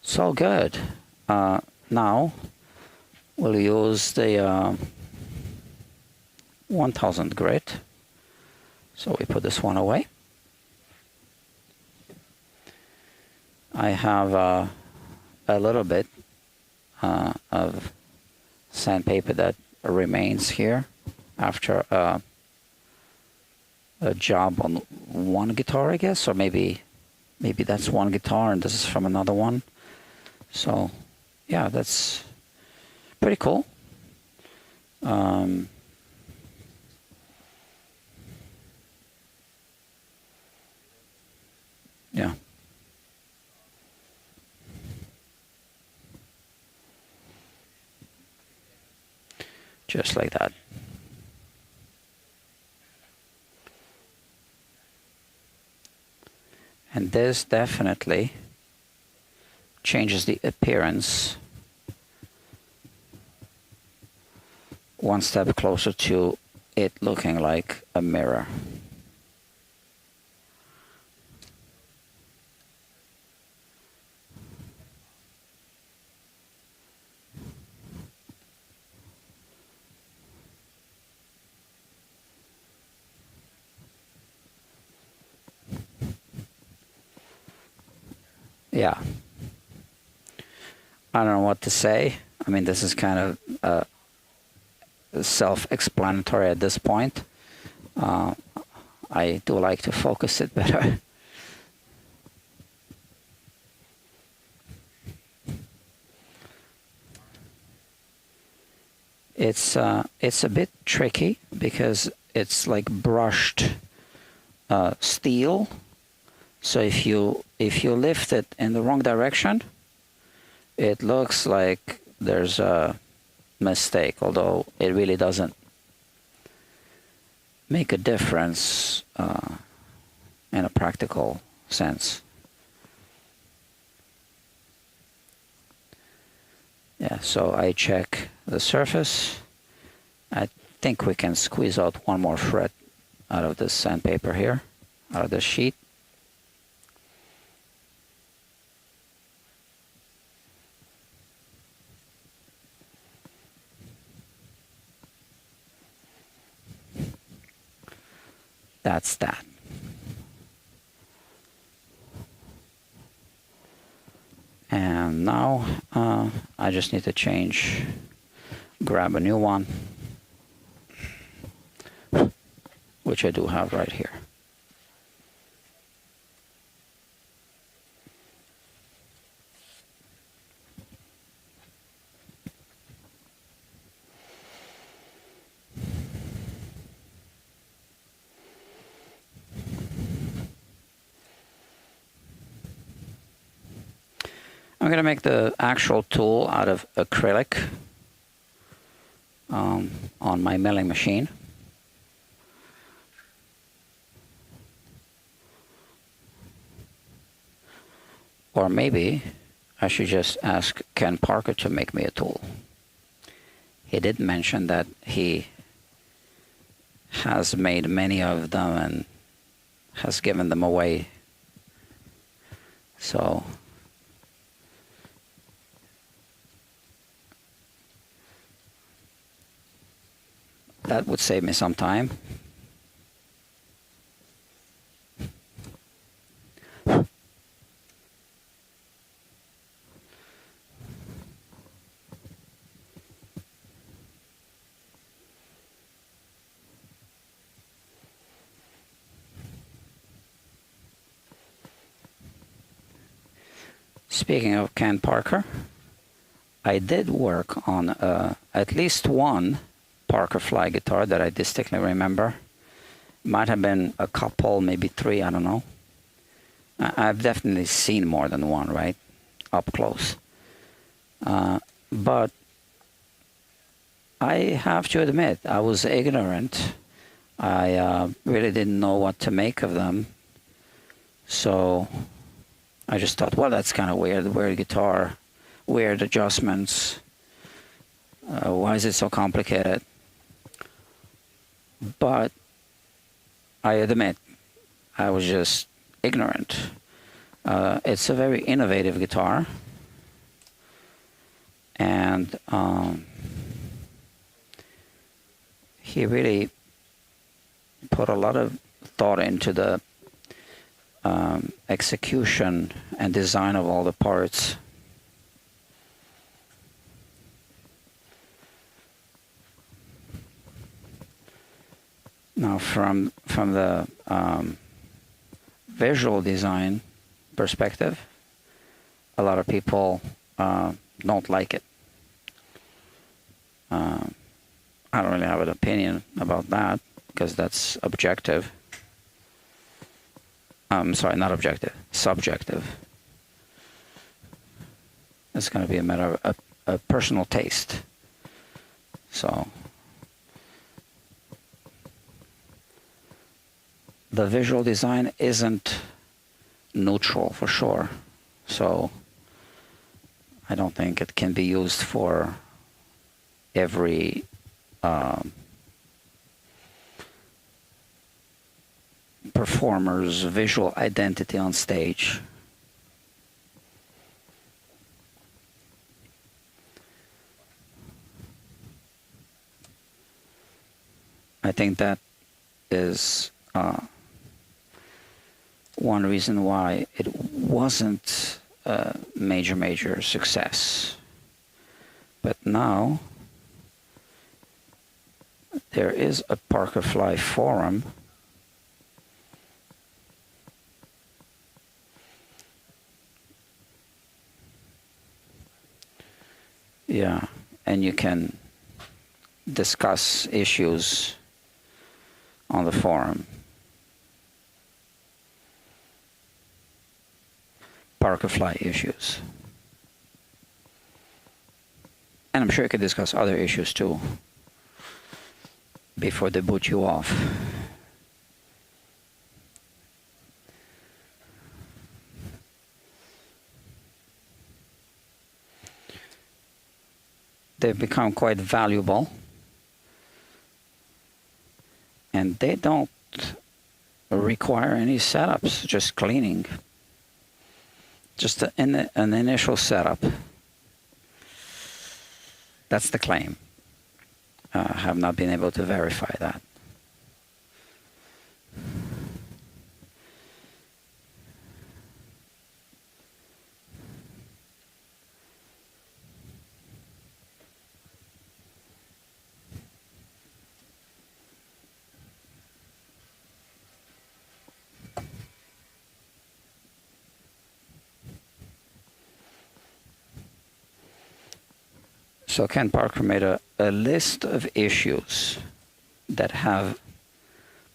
So good. Now we'll use the 1000 grit. So we put this one away. I have a little bit of sandpaper that remains here after a job on one guitar, I guess, or maybe that's one guitar and this is from another one. So yeah, that's pretty cool. Yeah. Just like that. And this definitely changes the appearance one step closer to it looking like a mirror. Yeah. I don't know what to say. I mean, this is kind of self-explanatory at this point. I do like to focus it better. It's a bit tricky because it's like brushed steel. So if you lift it in the wrong direction, it looks like there's a mistake, although it really doesn't make a difference in a practical sense. Yeah, so I check the surface. I think we can squeeze out one more fret out of this sandpaper here, out of this sheet. that's that. And now I just need to grab a new one, which I do have right here. I'm going to make the actual tool out of acrylic on my milling machine. Or maybe I should just ask Ken Parker to make me a tool. He did mention that he has made many of them and has given them away. So that would save me some time. Speaking of Ken Parker, I did work on at least one Parker Fly guitar that I distinctly remember. Might have been a couple, maybe three, I don't know. I've definitely seen more than one, right? Up close. But I have to admit, I was ignorant. I really didn't know what to make of them. So I just thought, well, that's kind of weird guitar, weird adjustments. Why is it so complicated? But I admit, I was just ignorant. It's a very innovative guitar. And he really put a lot of thought into the execution and design of all the parts. Now, from the visual design perspective, a lot of people don't like it. I don't really have an opinion about that because that's objective. Sorry, not objective, subjective. It's going to be a matter of a personal taste. So the visual design isn't neutral for sure. So I don't think it can be used for every performer's visual identity on stage. I think that is one reason why it wasn't a major success. But now there is a Parker Fly forum Yeah, and you can discuss issues on the forum. Parker Fly issues. And I'm sure you could discuss other issues too before they boot you off. They've become quite valuable, and they don't require any setups, just cleaning. Just an initial setup. That's the claim. I have not been able to verify that. So Ken Parker made a list of issues that have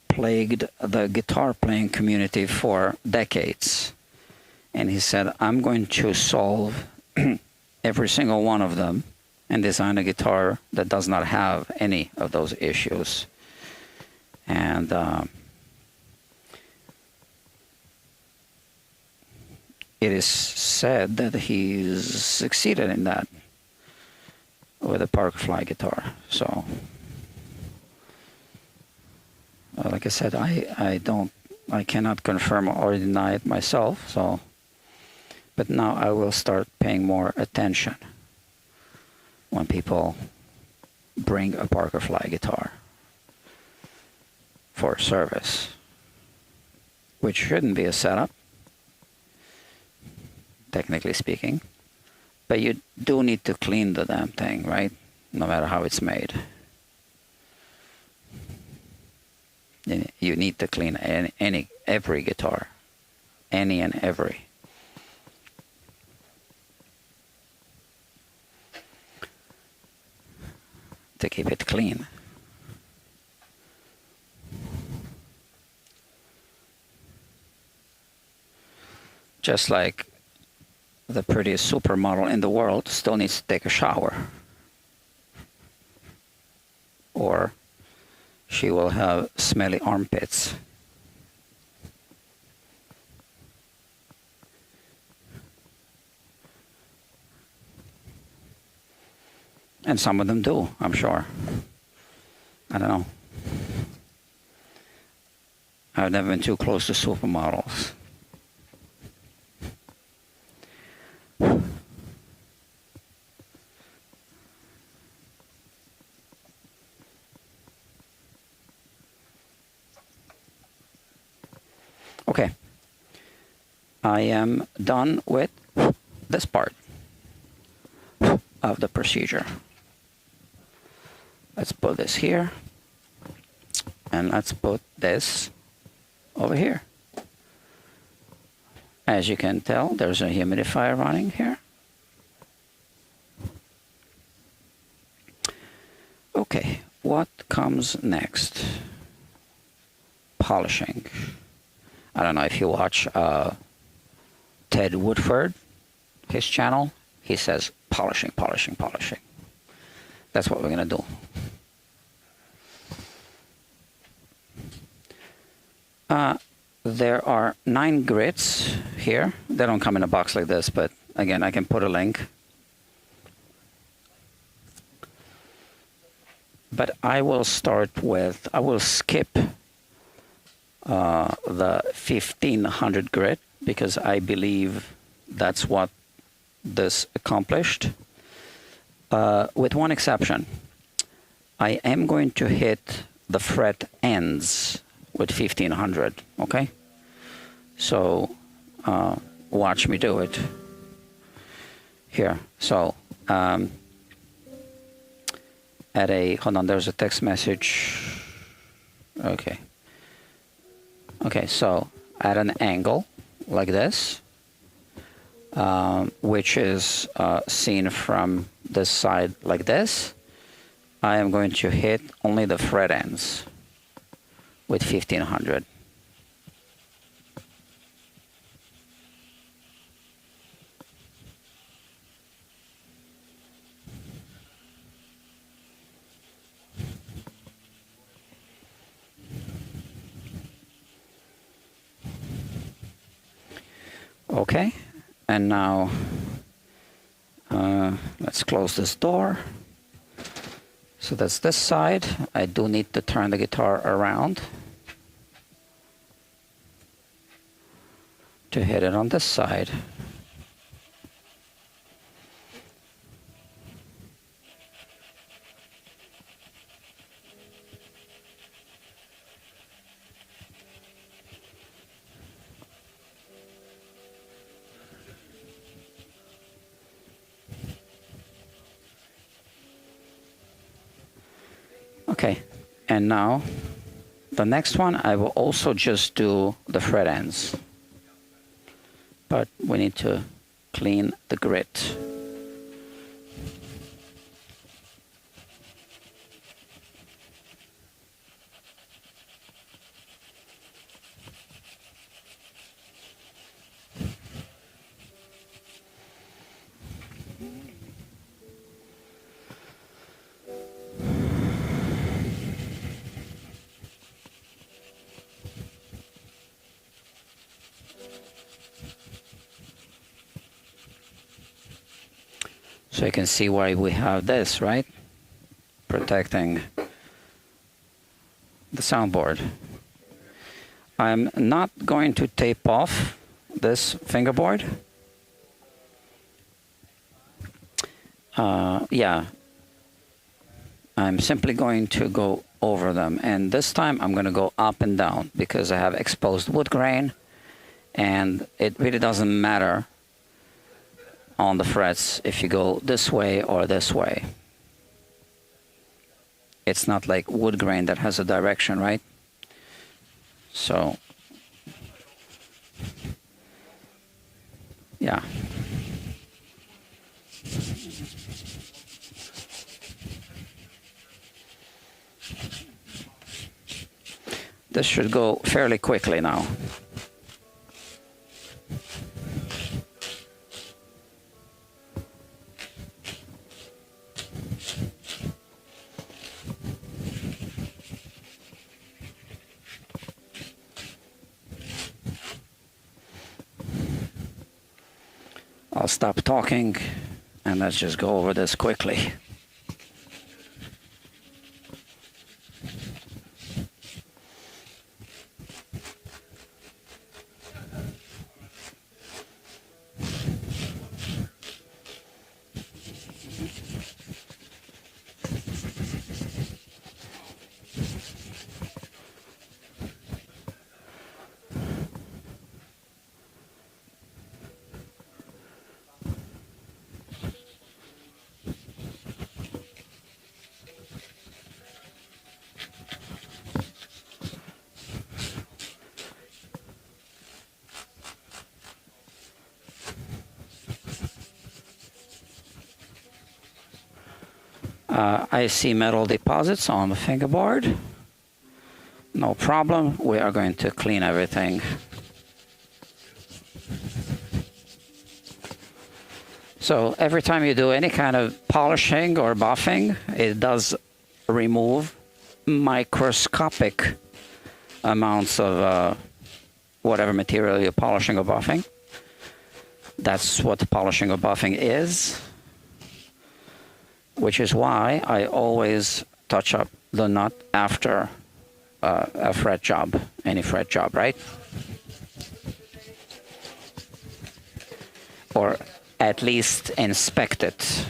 plagued the guitar playing community for decades. And he said, I'm going to solve every single one of them and design a guitar that does not have any of those issues. And it is said that he's succeeded in that with a Parkerfly guitar. So, like I said, I cannot confirm or deny it myself. So, but now I will start paying more attention when people bring a Parkerfly guitar for service, which shouldn't be a setup, technically speaking. But you do need to clean the damn thing, right? No matter how it's made. You need to clean every guitar. Any and every. To keep it clean. Just like the prettiest supermodel in the world still needs to take a shower, or she will have smelly armpits. And some of them do, I'm sure. I don't know. I've never been too close to supermodels. Okay, I am done with this part of the procedure. Let's put this here, and let's put this over here. As you can tell, there's a humidifier running here. Okay, what comes next? Polishing. I don't know if you watch Ted Woodford, his channel. He says polishing, polishing, polishing. That's what we're going to do. There are 9 grits here. They don't come in a box like this, but again, I can put a link. But I will skip the 1500 grit, because I believe that's what this accomplished. With one exception. I am going to hit the fret ends with 1500, okay? So watch me do it. Here, so hold on, there's a text message. Okay. Okay, so at an angle like this, which is seen from this side like this, I am going to hit only the fret ends with 1500. Okay, and now let's close this door. So that's this side. I do need to turn the guitar around to hit it on this side. Okay, and now the next one I will also just do the fret ends, but we need to clean the grit. So you can see why we have this, right? Protecting the soundboard. I'm not going to tape off this fingerboard. Yeah, I'm simply going to go over them, and this time I'm going to go up and down because I have exposed wood grain, and it really doesn't matter on the frets if you go this way or this way. It's not like wood grain that has a direction, right? So, yeah. This should go fairly quickly now. I'll stop talking and let's just go over this quickly. I see metal deposits on the fingerboard. No problem. We are going to clean everything. So every time you do any kind of polishing or buffing, it does remove microscopic amounts of whatever material you're polishing or buffing. That's what polishing or buffing is, which is why I always touch up the nut after a fret job, any fret job, right? Or at least inspect it.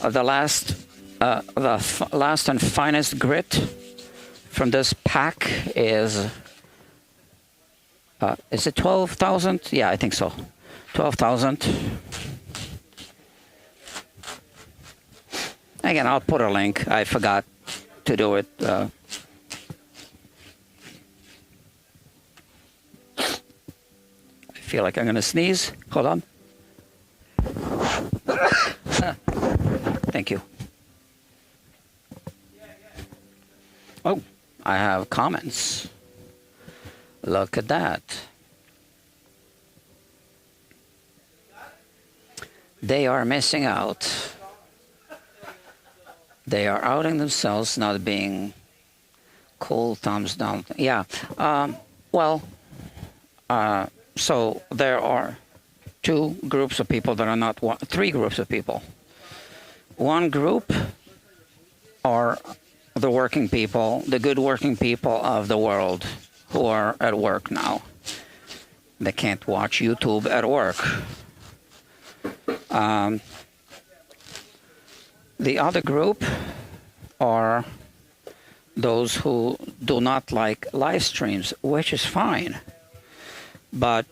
The last and finest grit from this pack is it 12,000? Yeah, I think so. 12,000. Again, I'll put a link. I forgot to do it. I feel like I'm going to sneeze. Hold on. Thank you. Oh, I have comments. Look at that. They are missing out. They are outing themselves not being cool, thumbs down. Yeah. So there are two groups of people that are not three groups of people. One group are the working people, the good working people of the world who are at work now. They can't watch YouTube at work. The other group are those who do not like live streams, which is fine. But,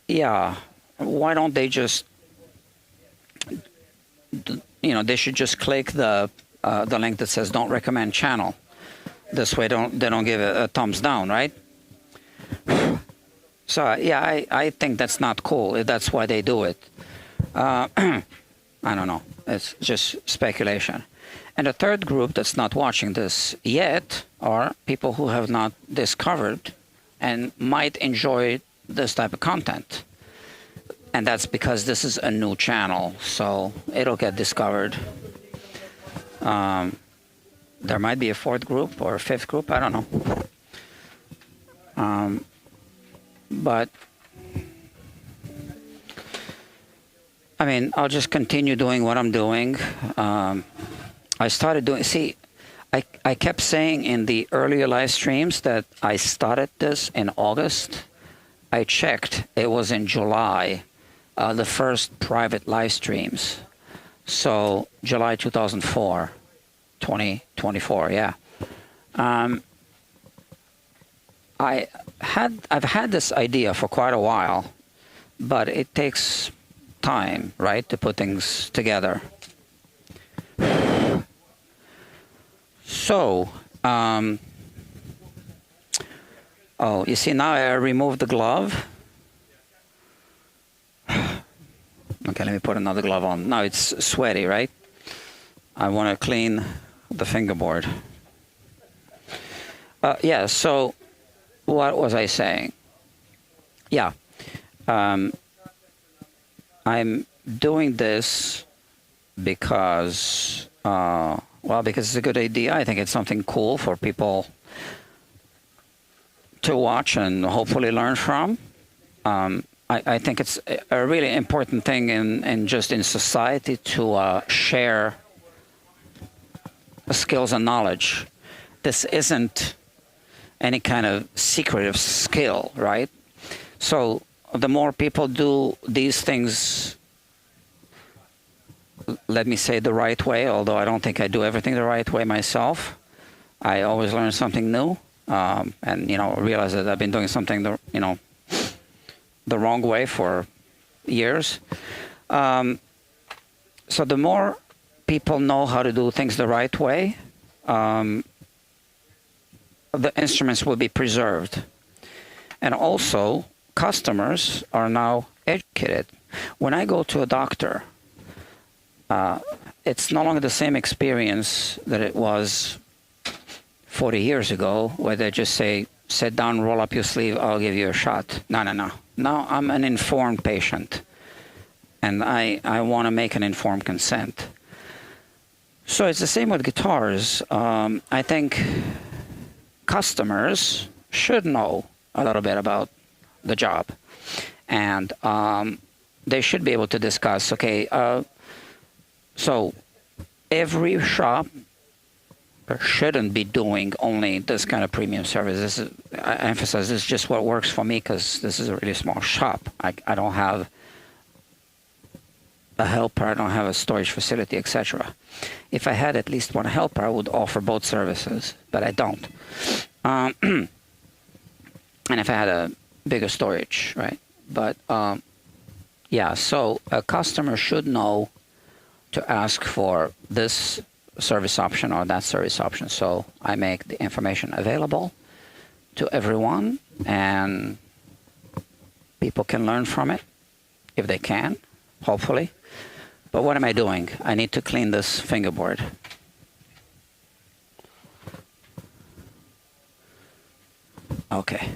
yeah, why don't they just, they should just click the link that says "Don't recommend channel." This way, they don't give a thumbs down, right? So yeah, I think that's not cool. That's why they do it. I don't know. It's just speculation. And the third group that's not watching this yet are people who have not discovered and might enjoy this type of content. And that's because this is a new channel, so it'll get discovered. There might be a fourth group or a fifth group, I don't know. But I mean, I'll just continue doing what I'm doing. I started doing, see, I kept saying in the earlier live streams that I started this in August. I checked, it was in July, the first private live streams. So July 2004, 2024, yeah. I've had this idea for quite a while, but it takes time, right, to put things together. So, oh, you see, now I removed the glove. Okay, let me put another glove on. Now it's sweaty, right? I want to clean the fingerboard. Yeah, so what was I saying? Yeah. I'm doing this because, because it's a good idea. I think it's something cool for people to watch and hopefully learn from. I think it's a really important thing in society to share skills and knowledge. This isn't any kind of secretive skill, right? So the more people do these things, let me say the right way, although I don't think I do everything the right way myself. I always learn something new, and realize that I've been doing something the wrong way for years. So the more people know how to do things the right way, the instruments will be preserved. And also, customers are now educated. When I go to a doctor, it's no longer the same experience that it was 40 years ago, where they just say, sit down, roll up your sleeve, I'll give you a shot. No. Now I'm an informed patient, and I want to make an informed consent. So it's the same with guitars. I think customers should know a little bit about the job, and they should be able to discuss, okay, so every shop shouldn't be doing only this kind of premium service. I emphasize this is just what works for me, because this is a really small shop. I don't have a helper, I don't have a storage facility, etc. If I had at least one helper, I would offer both services, but I don't. And if I had a bigger storage, right? But yeah, so a customer should know to ask for this service option or that service option. So I make the information available to everyone, and people can learn from it if they can, hopefully. But what am I doing? I need to clean this fingerboard. Okay.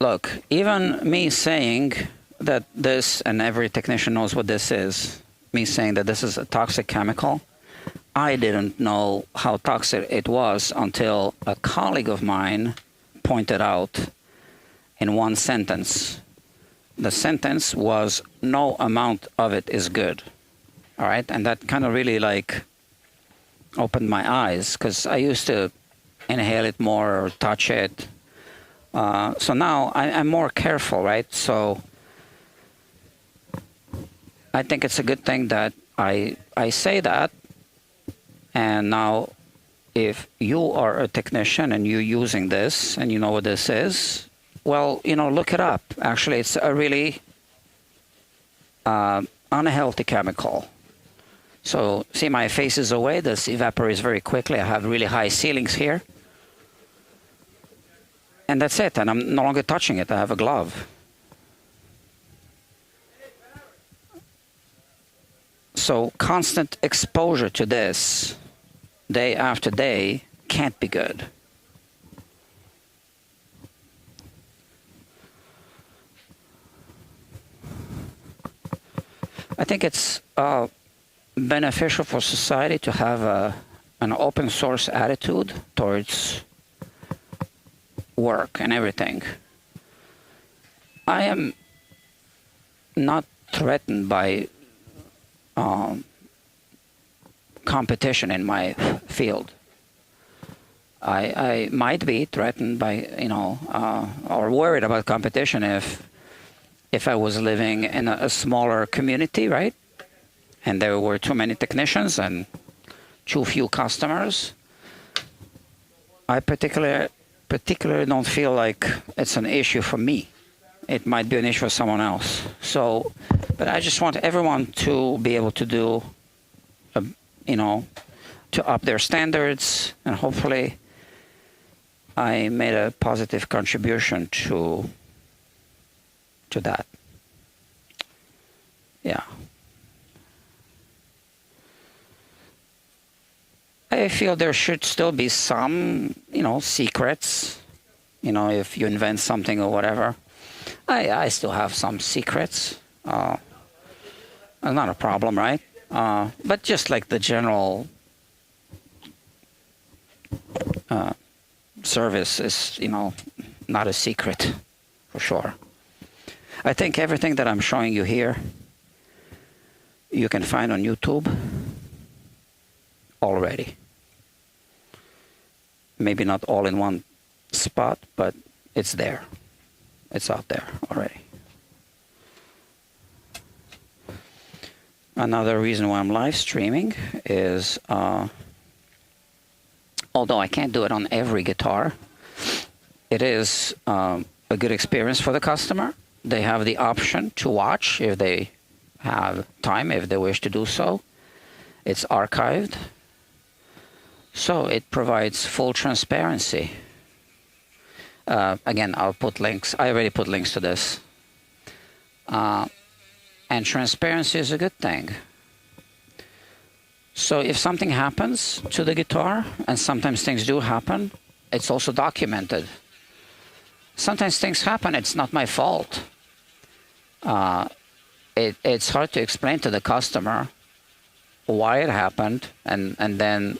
Look, even me saying that this, and every technician knows what this is, me saying that this is a toxic chemical, I didn't know how toxic it was until a colleague of mine pointed out in one sentence. The sentence was, no amount of it is good. All right, and that kind of really opened my eyes, because I used to inhale it more or touch it. So now I'm more careful, right? So I think it's a good thing that I say that. And now, if you are a technician and you're using this and you know what this is, well, look it up. Actually, it's a really unhealthy chemical. So see, my face is away. This evaporates very quickly. I have really high ceilings here. And that's it. And I'm no longer touching it. I have a glove. So constant exposure to this day after day can't be good. I think it's beneficial for society to have an open source attitude towards work and everything. I am not threatened by competition in my field. I might be threatened by, or worried about competition if I was living in a smaller community, right? And there were too many technicians and too few customers. I particularly don't feel like it's an issue for me. It might be an issue for someone else. So, but I just want everyone to be able to do, to up their standards, and hopefully I made a positive contribution to that. Yeah. I feel there should still be some, secrets. If you invent something or whatever. I still have some secrets. Not a problem, right? But just like the general service is, not a secret, for sure. I think everything that I'm showing you here, you can find on YouTube already. Maybe not all in one spot, but it's there. It's out there already. Another reason why I'm live streaming is, although I can't do it on every guitar, it is a good experience for the customer. They have the option to watch if they have time, if they wish to do so. It's archived. So it provides full transparency. Again, I'll put links. I already put links to this. And transparency is a good thing. So if something happens to the guitar, and sometimes things do happen, it's also documented. Sometimes things happen, it's not my fault. It's hard to explain to the customer why it happened, and then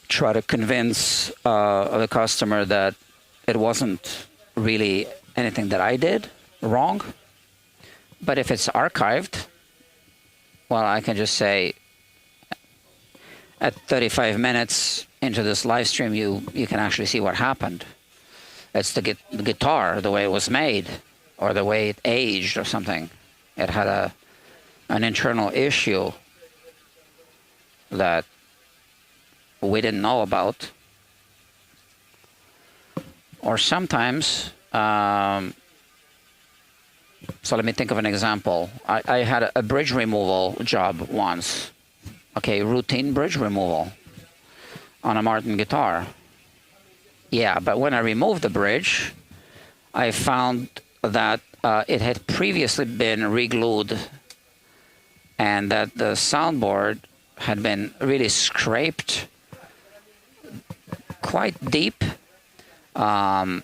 try to convince the customer that it wasn't really anything that I did wrong. But if it's archived, well, I can just say, at 35 minutes into this live stream, you can actually see what happened. It's the guitar, the way it was made, or the way it aged or something. It had an internal issue that we didn't know about. Or sometimes, so let me think of an example. I had a bridge removal job once. Okay, routine bridge removal on a Martin guitar. Yeah, but when I removed the bridge, I found that it had previously been re-glued, and that the soundboard had been really scraped quite deep by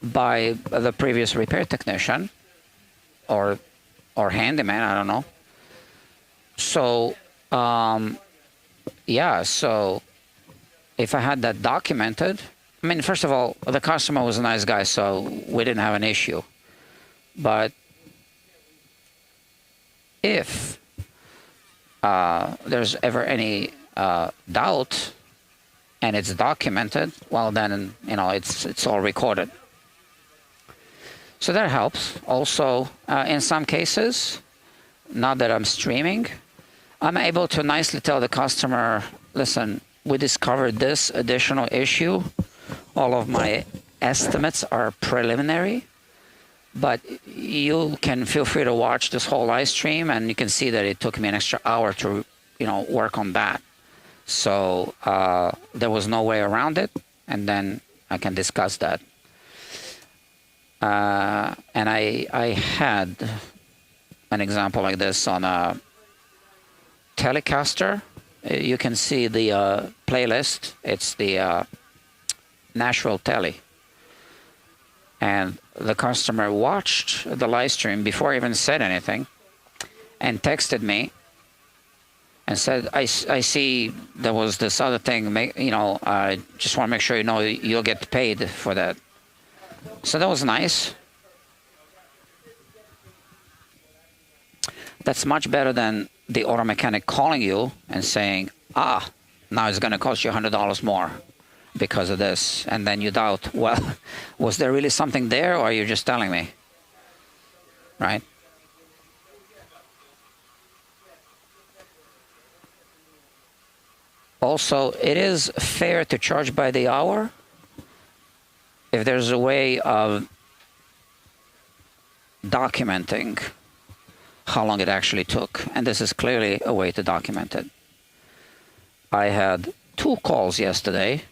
the previous repair technician or handyman, I don't know. So yeah, so if I had that documented, I mean, first of all, the customer was a nice guy, so we didn't have an issue. But if there's ever any doubt and it's documented, well, then, it's all recorded. So that helps. Also, in some cases, now that I'm streaming, I'm able to nicely tell the customer, listen, we discovered this additional issue. All of my estimates are preliminary, but you can feel free to watch this whole live stream, and you can see that it took me an extra hour to, work on that. So there was no way around it, and then I can discuss that. And I had an example like this on a Telecaster. You can see the playlist. It's the Nashville Tele. And the customer watched the live stream before I even said anything. and texted me and said, I see there was this other thing, I just want to make sure you know you'll get paid for that. So that was nice. That's much better than the auto mechanic calling you and saying, now it's going to cost you $100 more because of this. And then you doubt, well, was there really something there, or are you just telling me? Right? Also, it is fair to charge by the hour if there's a way of documenting how long it actually took. And this is clearly a way to document it. I had 2 calls yesterday.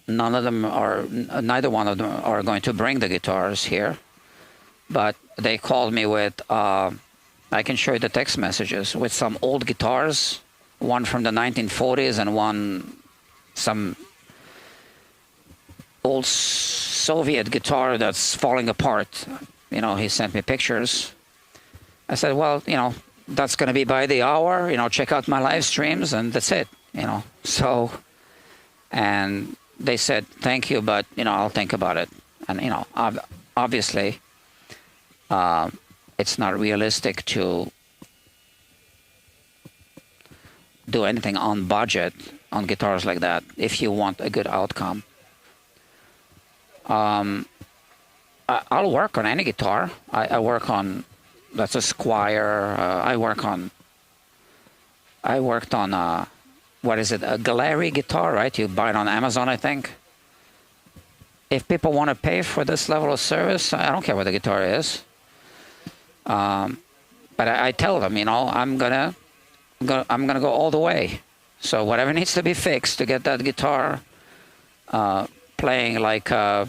Neither one of them are going to bring the guitars here. But they called me with, I can show you the text messages, with some old guitars, one from the 1940s and some old Soviet guitar that's falling apart. He sent me pictures. I said, well, that's going to be by the hour. Check out my live streams, and that's it. So, and they said, thank you, but, I'll think about it. And, obviously, it's not realistic to do anything on budget on guitars like that if you want a good outcome. I'll work on any guitar. I work on, that's a Squier. I worked on, what is it, a Gallery guitar, right? You buy it on Amazon, I think. If people want to pay for this level of service, I don't care what the guitar is. But I tell them, I'm gonna go all the way. So whatever needs to be fixed to get that guitar playing like $1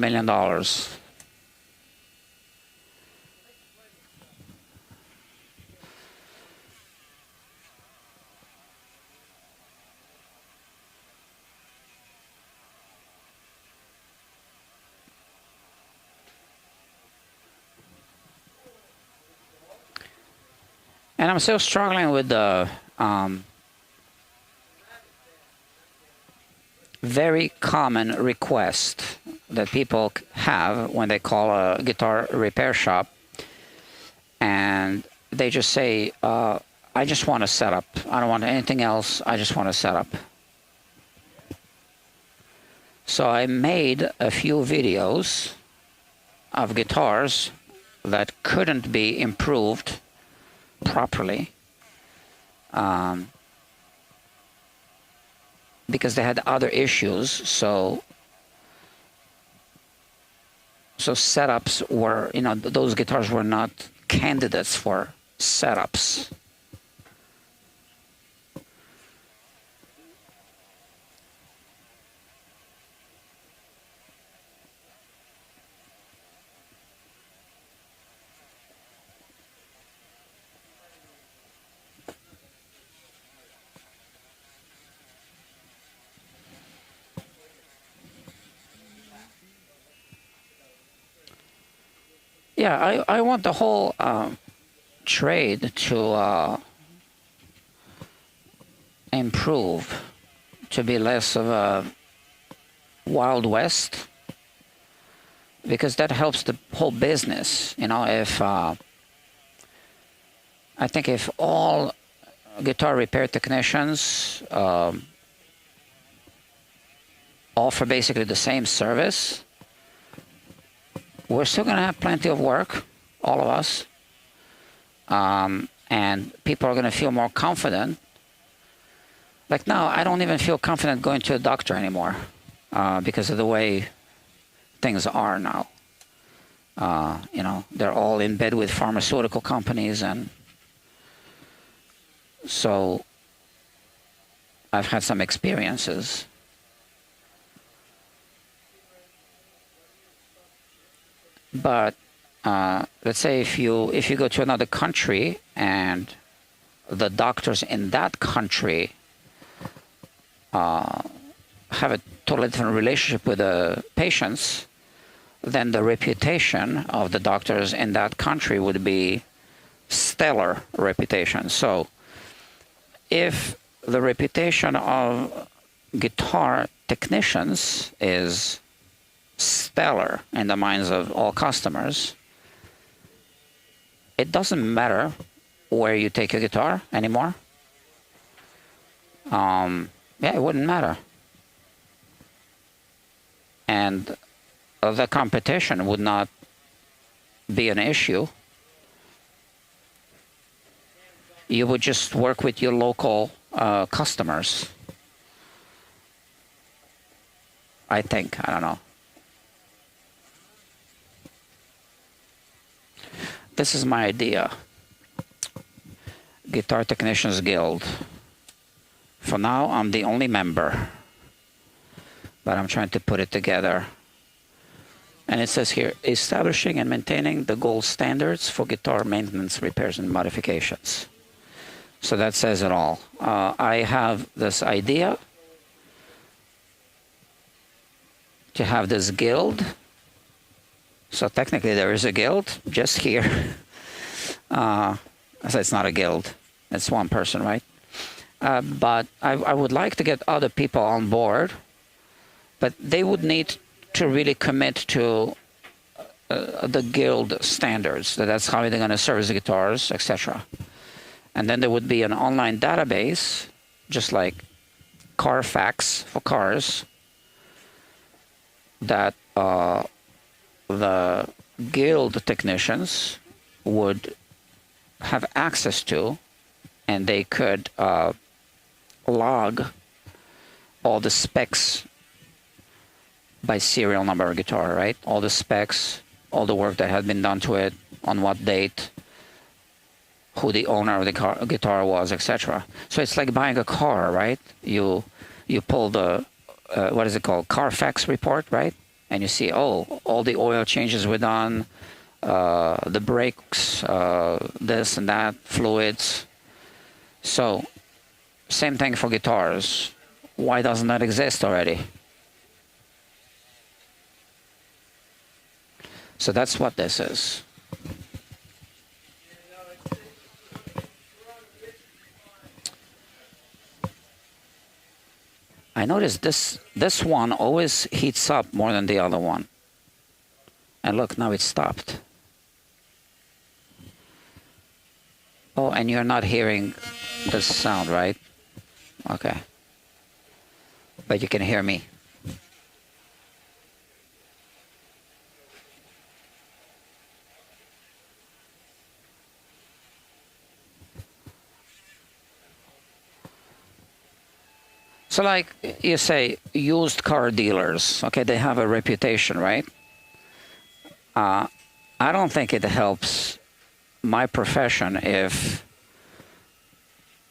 million. And I'm still struggling with the very common request that people have when they call a guitar repair shop, and they just say, I just want a setup. I don't want anything else. I just want a setup. So I made a few videos of guitars that couldn't be improved properly because they had other issues. So setups were, those guitars were not candidates for setups. Yeah, I want the whole trade to improve, to be less of a Wild West, because that helps the whole business. If I think if all guitar repair technicians offer basically the same service, we're still going to have plenty of work, all of us, and people are going to feel more confident. Like now, I don't even feel confident going to a doctor anymore because of the way things are now. They're all in bed with pharmaceutical companies, and so I've had some experiences. But let's say if you go to another country and the doctors in that country have a totally different relationship with the patients, then the reputation of the doctors in that country would be stellar reputation. So if the reputation of guitar technicians is stellar in the minds of all customers, it doesn't matter where you take a guitar anymore. Yeah, it wouldn't matter. And the competition would not be an issue. You would just work with your local customers. I think. I don't know. This is my idea. Guitar Technicians Guild. For now, I'm the only member, but I'm trying to put it together. And it says here, establishing and maintaining the gold standards for guitar maintenance, repairs, and modifications. So that says it all. I have this idea to have this guild. So technically there is a guild just here. So it's not a guild. It's one person, right? But I would like to get other people on board, but they would need to really commit to the guild standards. That's how they're going to service the guitars, etc. And then there would be an online database, just like Carfax for cars, that the guild technicians would have access to, and they could log all the specs by serial number of guitar, right? All the specs, all the work that had been done to it, on what date, who the owner of the guitar was, etc. So it's like buying a car, right? You pull the, what is it called? Carfax report, right? And you see, oh, all the oil changes were done, the brakes, this and that, fluids. So, same thing for guitars. Why doesn't that exist already? So that's what this is. I noticed this one always heats up more than the other one. And look, now it stopped. Oh, and you're not hearing the sound, right? Okay. But you can hear me. So like you say, used car dealers, okay, they have a reputation, right? I don't think it helps my profession if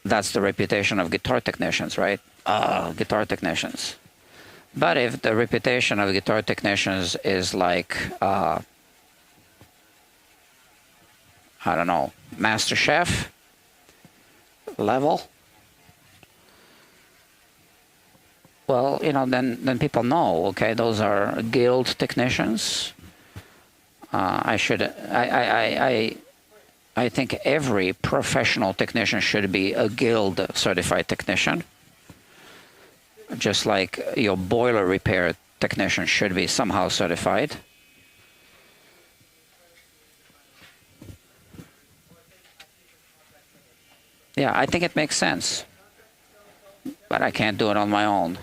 that's the reputation of guitar technicians, right? Guitar technicians. But if the reputation of guitar technicians is like, I don't know, Master Chef level, well, you know, then people know, okay, those are guild technicians. I think every professional technician should be a guild certified technician. Just like your boiler repair technician should be somehow certified. Yeah, I think it makes sense. But I can't do it on my own.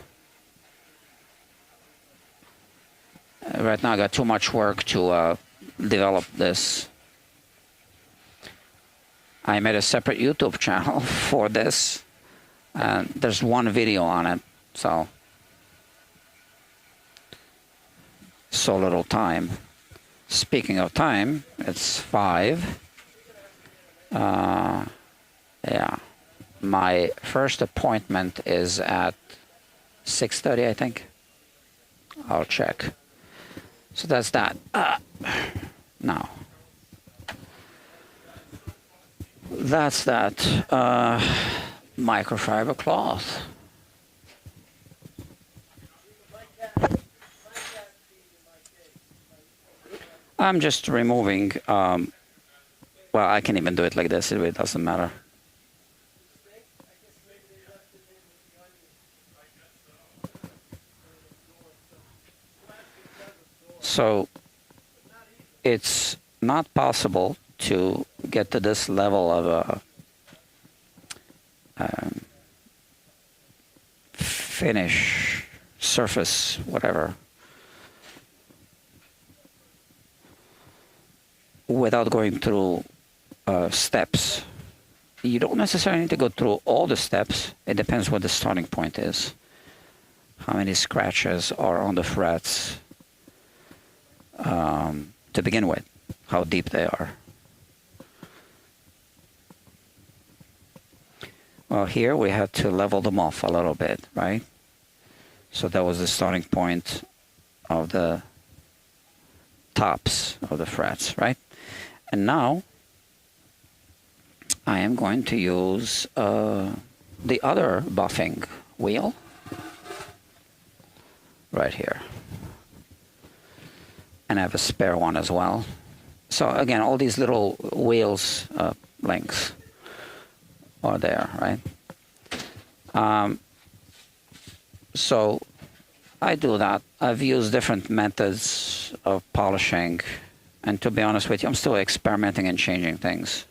Right now I got too much work to develop this. I made a separate YouTube channel for this, and there's one video on it, so little time. Speaking of time, it's 5. Yeah, my first appointment is at 6:30, I think. I'll check. So that's that. Now, that's that microfiber cloth. I'm just removing, well, I can even do it like this, it really doesn't matter. So it's not possible to get to this level of a finish, surface, whatever, without going through steps. You don't necessarily need to go through all the steps. It depends what the starting point is. How many scratches are on the frets to begin with, how deep they are. Well, here we had to level them off a little bit, right? So that was the starting point of the tops of the frets, right? And now I am going to use the other buffing wheel right here. And I have a spare one as well. So again, all these little wheels lengths are there, right? So I do that. I've used different methods of polishing, and to be honest with you, I'm still experimenting and changing things.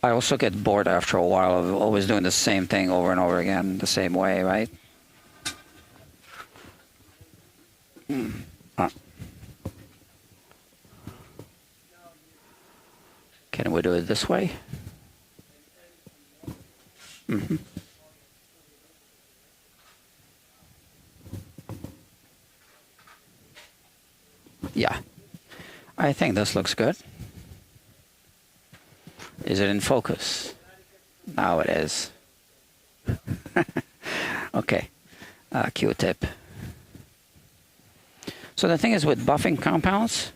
I also get bored after a while of always doing the same thing over and over again, the same way, right? Can we do it this way? Yeah, I think this looks good. Is it in focus? Now it is. Okay, Q-tip. So the thing is with buffing compounds,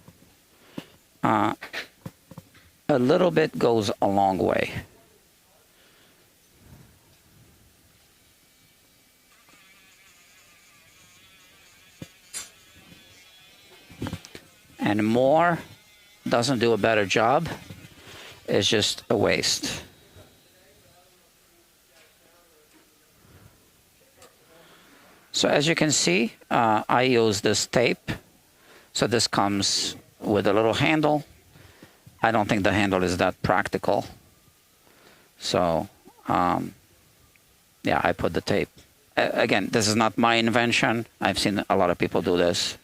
a little bit goes a long way. And more doesn't do a better job. It's just a waste. So as you can see, I use this tape. So this comes with a little handle. I don't think the handle is that practical. So yeah, I put the tape. Again, this is not my invention. I've seen a lot of people do this.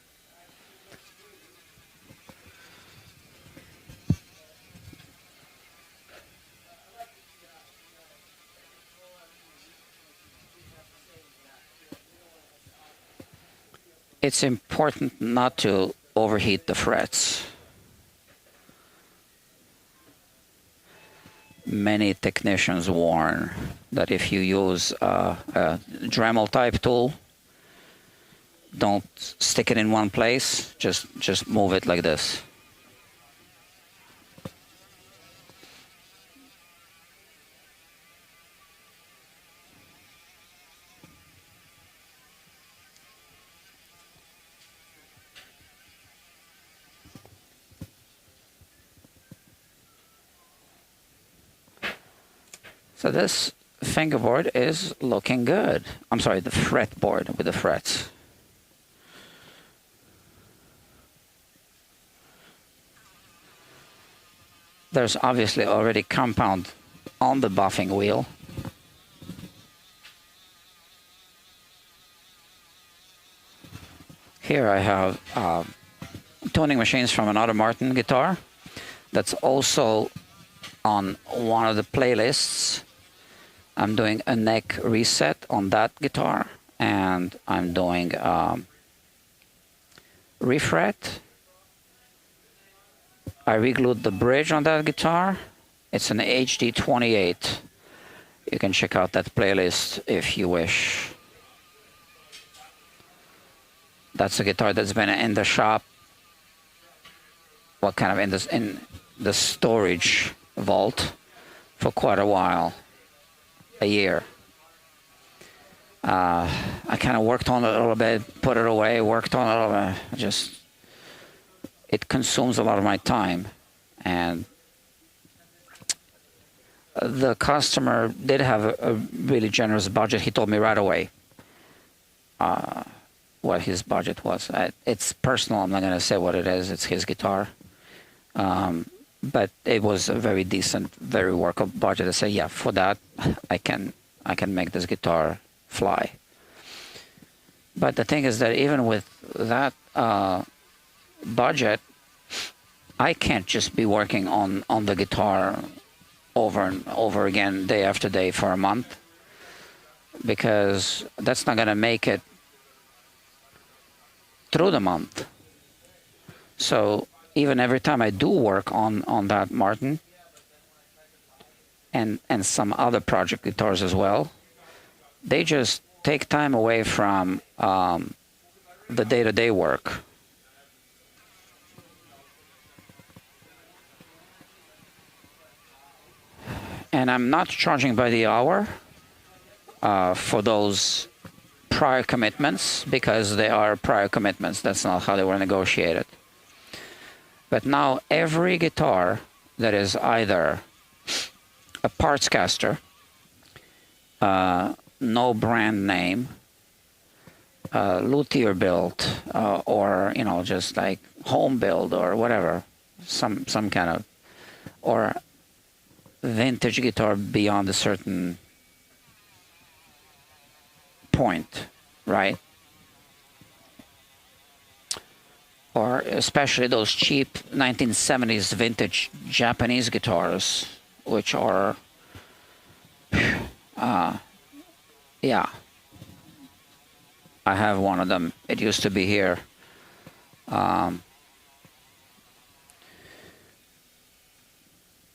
It's important not to overheat the frets. Many technicians warn that if you use a Dremel type tool, don't stick it in one place, just move it like this. So this fingerboard is looking good. I'm sorry, the fretboard with the frets. There's obviously already compound on the buffing wheel. Here I have tuning machines from another Martin guitar that's also on one of the playlists. I'm doing a neck reset on that guitar, and I'm doing refret. I reglued the bridge on that guitar. It's an HD28. You can check out that playlist if you wish. That's a guitar that's been in the shop, well, kind of in the storage vault for quite a while. A year. I kind of worked on it a little bit, put it away, worked on it a little bit. Just, it consumes a lot of my time. And the customer did have a really generous budget. He told me right away what his budget was. It's personal. I'm not going to say what it is. It's his guitar. But it was a very decent, very workable budget. I say, yeah, for that, I can make this guitar fly. But the thing is that even with that budget, I can't just be working on the guitar over and over again, day after day for a month, because that's not going to make it through the month. So even every time I do work on that Martin and some other project guitars as well, they just take time away from the day-to-day work. And I'm not charging by the hour for those prior commitments, because they are prior commitments. That's not how they were negotiated. But now every guitar that is either a parts caster, no brand name, luthier build, or just like home build or whatever, some kind of, or vintage guitar beyond a certain point, right? Or especially those cheap 1970s vintage Japanese guitars, which are, yeah, I have one of them. It used to be here.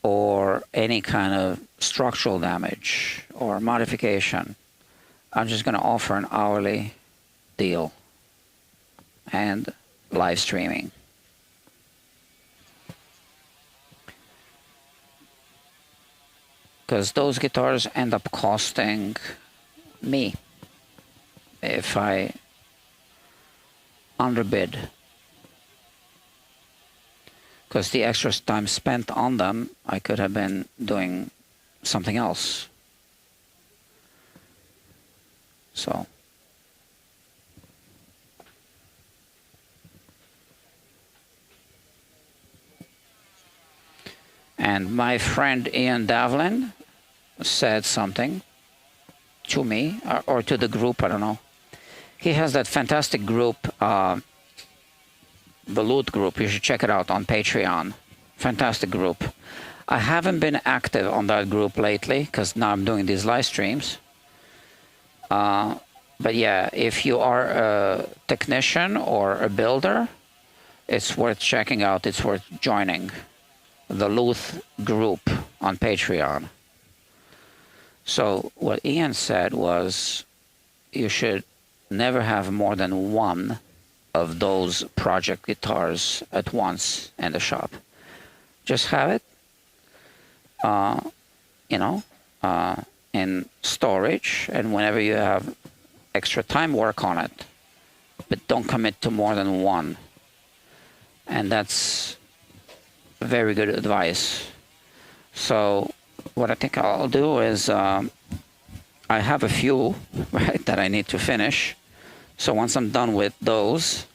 Or any kind of structural damage or modification, I'm just going to offer an hourly deal and live streaming. Because those guitars end up costing me if I underbid. Because the extra time spent on them, I could have been doing something else. So. And my friend Ian Davlin said something to me, or to the group, I don't know. He has that fantastic group, the Loot group. You should check it out on Patreon. Fantastic group. I haven't been active on that group lately because now I'm doing these live streams. But yeah, if you are a technician or a builder, it's worth checking out. It's worth joining the Luth group on Patreon. So what Ian said was, you should never have more than one of those project guitars at once in the shop. Just have it, in storage, and whenever you have extra time, work on it. But don't commit to more than one. And that's very good advice. So what I think I'll do is, I have a few, right, that I need to finish. So once I'm done with those,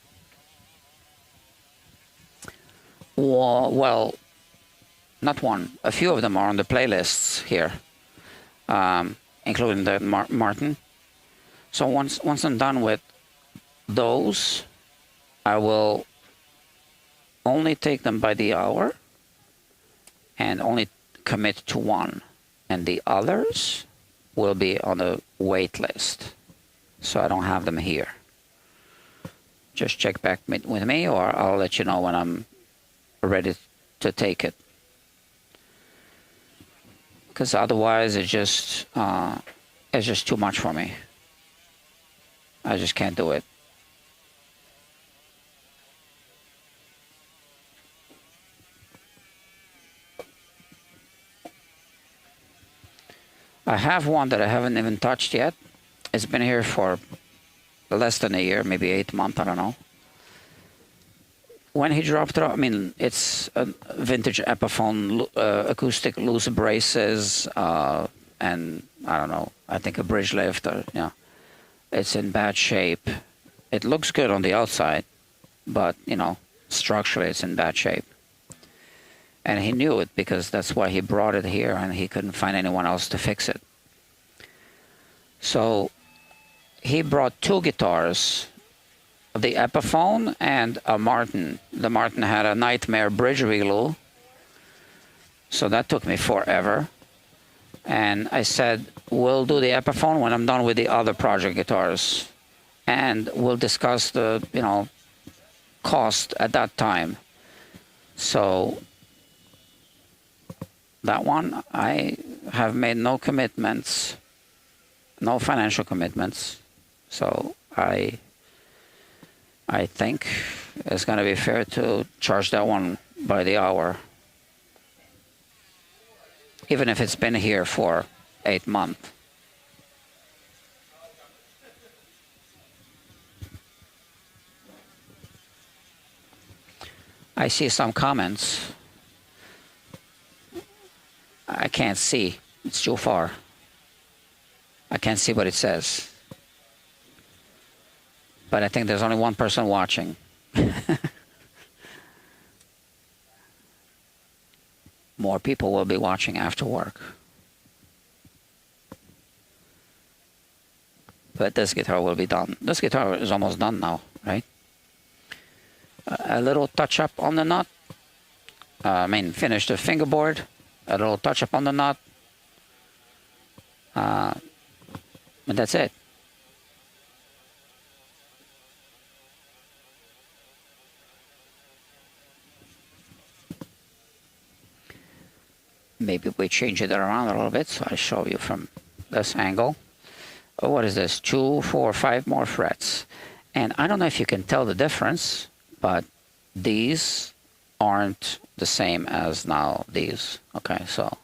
well, not one, a few of them are on the playlists here, including the Martin. So once I'm done with those, I will only take them by the hour and only commit to one, and the others will be on a wait list, so I don't have them here. Just check back with me, or I'll let you know when I'm ready to take it, because otherwise it's just too much for me. I just can't do it. I have one that I haven't even touched yet. It's been here for less than a year, maybe 8 months, I don't know. When he dropped it off, I mean, it's a vintage Epiphone acoustic loose braces, and I don't know, I think a bridge lift, or, it's in bad shape. It looks good on the outside, but, structurally it's in bad shape. And he knew it because that's why he brought it here, and he couldn't find anyone else to fix it. So he brought two guitars, the Epiphone and a Martin. The Martin had a Nightmare bridge reglue, so that took me forever. And I said, we'll do the Epiphone when I'm done with the other project guitars, and we'll discuss the, cost at that time. So that one, I have made no commitments, no financial commitments. So I think it's going to be fair to charge that one by the hour, even if it's been here for 8 months. I see some comments. I can't see. It's too far. I can't see what it says. But I think there's only one person watching. More people will be watching after work. But this guitar will be done. This guitar is almost done now, right? A little touch up on the nut. Finish the fingerboard. A little touch up on the nut. And that's it. Maybe we change it around a little bit, so I'll show you from this angle. Oh, what is this? 2, 4, 5 more frets. And I don't know if you can tell the difference, but these aren't the same as now these. Okay, so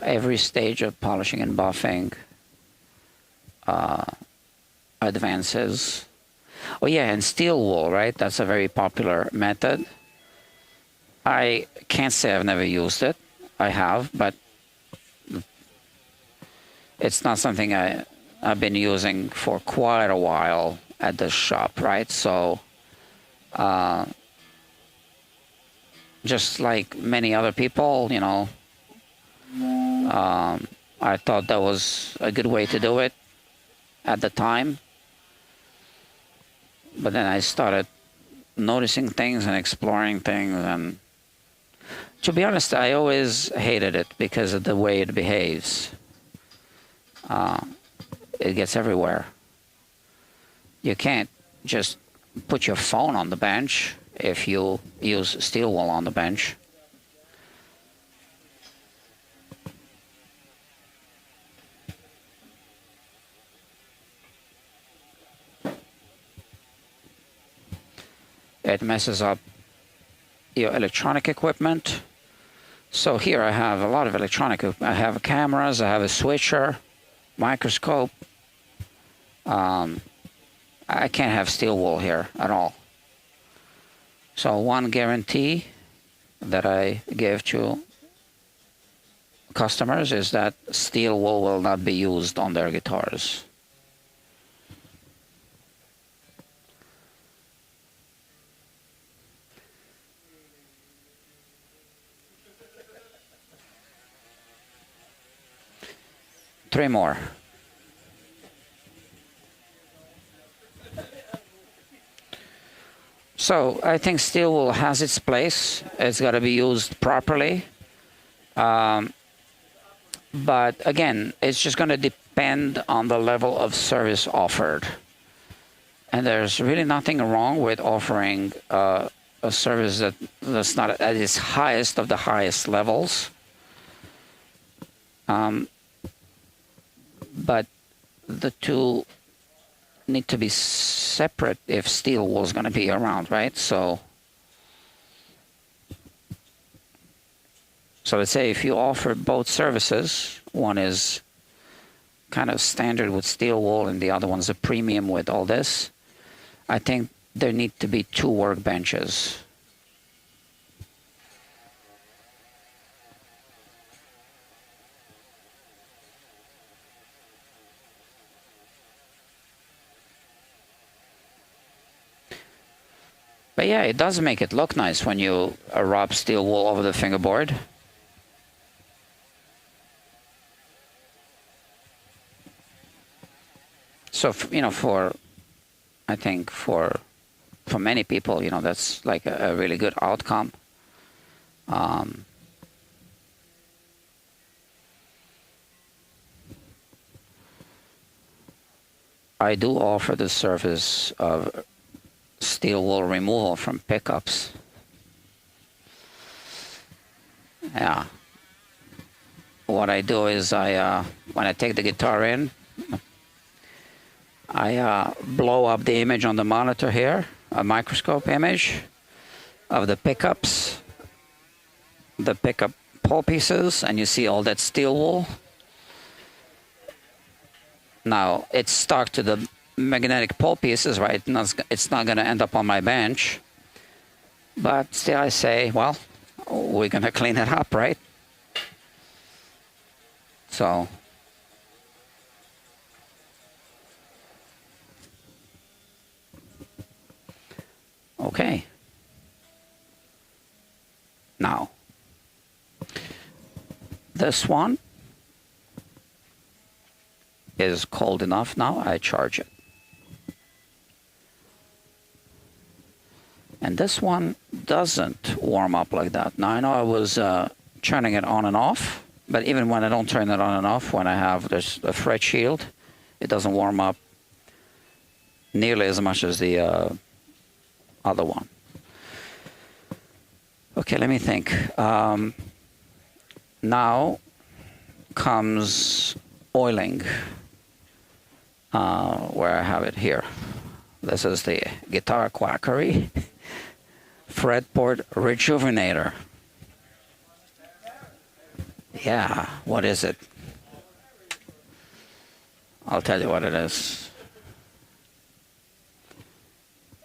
every stage of polishing and buffing advances. Oh yeah, and steel wool, right? That's a very popular method. I can't say I've never used it. I have, but it's not something I've been using for quite a while at the shop, right? So just like many other people, I thought that was a good way to do it at the time. But then I started noticing things and exploring things, and to be honest, I always hated it because of the way it behaves. It gets everywhere. You can't just put your phone on the bench if you use steel wool on the bench. It messes up your electronic equipment. So here I have a lot of electronic. I have cameras, I have a switcher, microscope. I can't have steel wool here at all. So one guarantee that I give to customers is that steel wool will not be used on their guitars. Three more. So I think steel wool has its place. It's got to be used properly. But again, it's just going to depend on the level of service offered. And there's really nothing wrong with offering a service that's not at its highest of the highest levels. But the two need to be separate if steel wool is going to be around, right? So let's say if you offer both services, one is kind of standard with steel wool and the other one's a premium with all this, I think there need to be two workbenches. But yeah, it does make it look nice when you rub steel wool over the fingerboard. So, I think for many people, that's like a really good outcome. I do offer the service of steel wool removal from pickups. Yeah. What I do is when I take the guitar in, I blow up the image on the monitor here, a microscope image of the pickups, the pickup pole pieces, and you see all that steel wool. Now, it's stuck to the magnetic pole pieces, right? It's not going to end up on my bench. But still I say, well, we're going to clean it up, right? So, okay. Now, this one is cold enough now, I charge it. And this one doesn't warm up like that. Now, I know I was turning it on and off, but even when I don't turn it on and off, when I have this a fret shield, it doesn't warm up nearly as much as the other one. Okay, let me think. Now comes oiling, where I have it here. This is the Guitar Quackery Fretboard Rejuvenator. Yeah, what is it? I'll tell you what it is.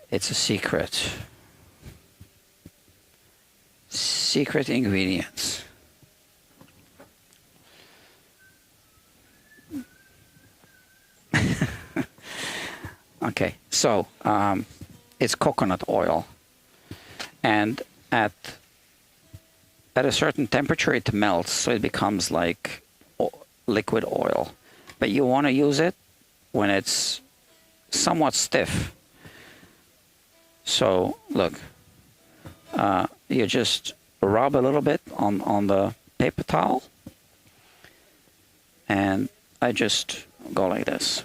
It's a secret. Secret ingredients. Okay, so it's coconut oil, and at a certain temperature it melts, so it becomes like liquid oil. But you want to use it when it's somewhat stiff. So look, you just rub a little bit on the paper towel, and I just go like this.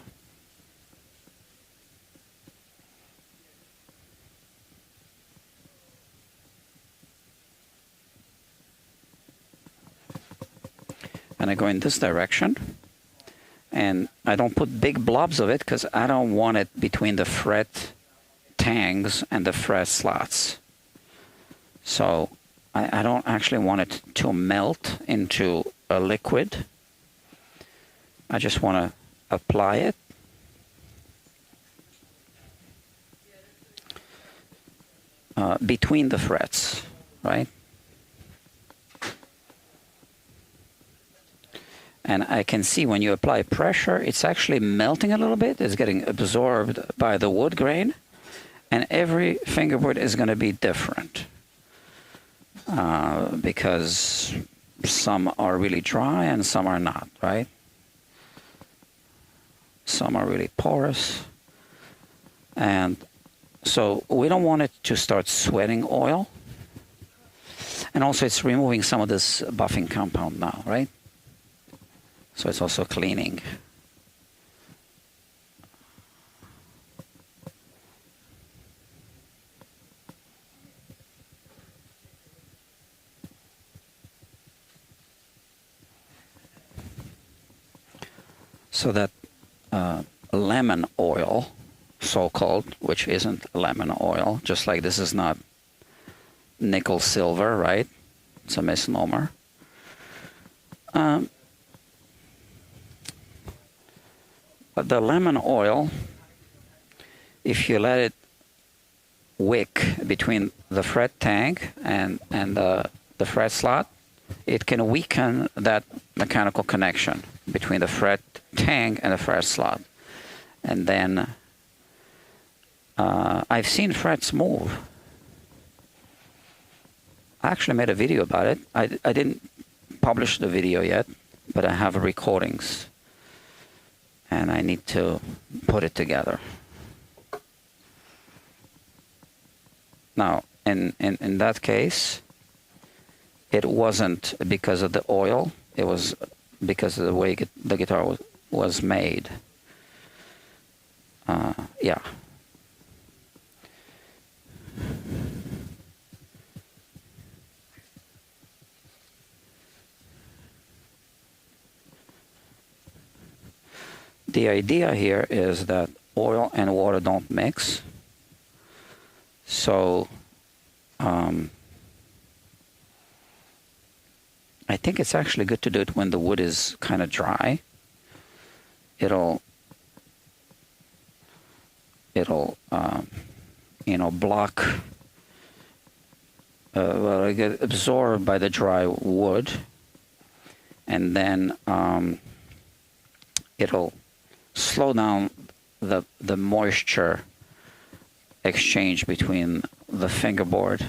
And I go in this direction, and I don't put big blobs of it because I don't want it between the fret tangs and the fret slots. So I don't actually want it to melt into a liquid. I just want to apply it. Between the frets, right? And I can see when you apply pressure, it's actually melting a little bit. It's getting absorbed by the wood grain. And every fingerboard is going to be different. Because some are really dry and some are not, right? Some are really porous. And so we don't want it to start sweating oil. And also it's removing some of this buffing compound now, right? So it's also cleaning. So that lemon oil, so-called, which isn't lemon oil, just like this is not nickel silver, right? It's a misnomer. the lemon oil, if you let it wick between the fret tank and the fret slot, it can weaken that mechanical connection between the fret tank and the fret slot. And then I've seen frets move. I actually made a video about it. I didn't publish the video yet, but I have recordings. And I need to put it together. Now, in that case, it wasn't because of the oil. It was because of the way the guitar was made. Yeah. The idea here is that oil and water don't mix. So I think it's actually good to do it when the wood is kind of dry. It'll block, well, get absorbed by the dry wood, and then it'll slow down the moisture exchange between the fingerboard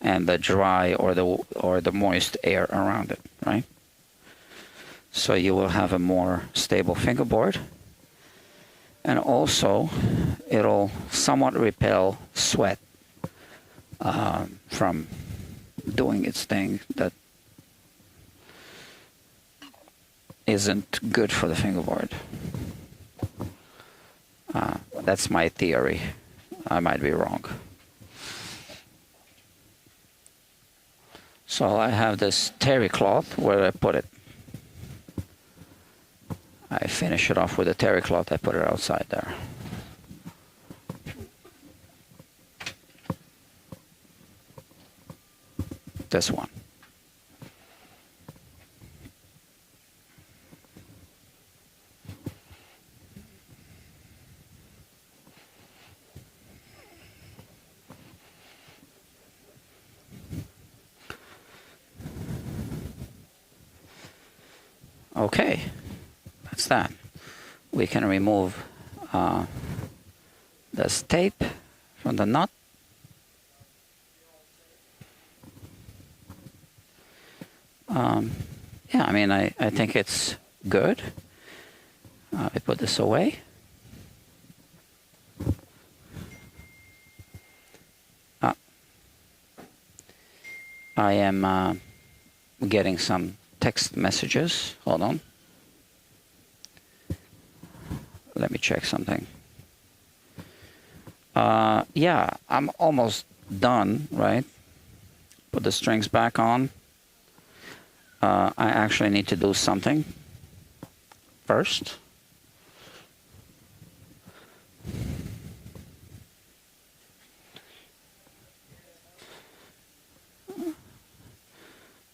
and the dry or the moist air around it, right? So you will have a more stable fingerboard, and also it'll somewhat repel sweat from doing its thing that isn't good for the fingerboard. That's my theory. I might be wrong. So I have this terry cloth. Where do I put it? I finish it off with a terry cloth. I put it outside there. This one. Okay, that's that. We can remove this tape from the nut. Yeah, I mean, I think it's good. I put this away. I am getting some text messages. Hold on. Let me check something. Yeah, I'm almost done, right? Put the strings back on. I actually need to do something first.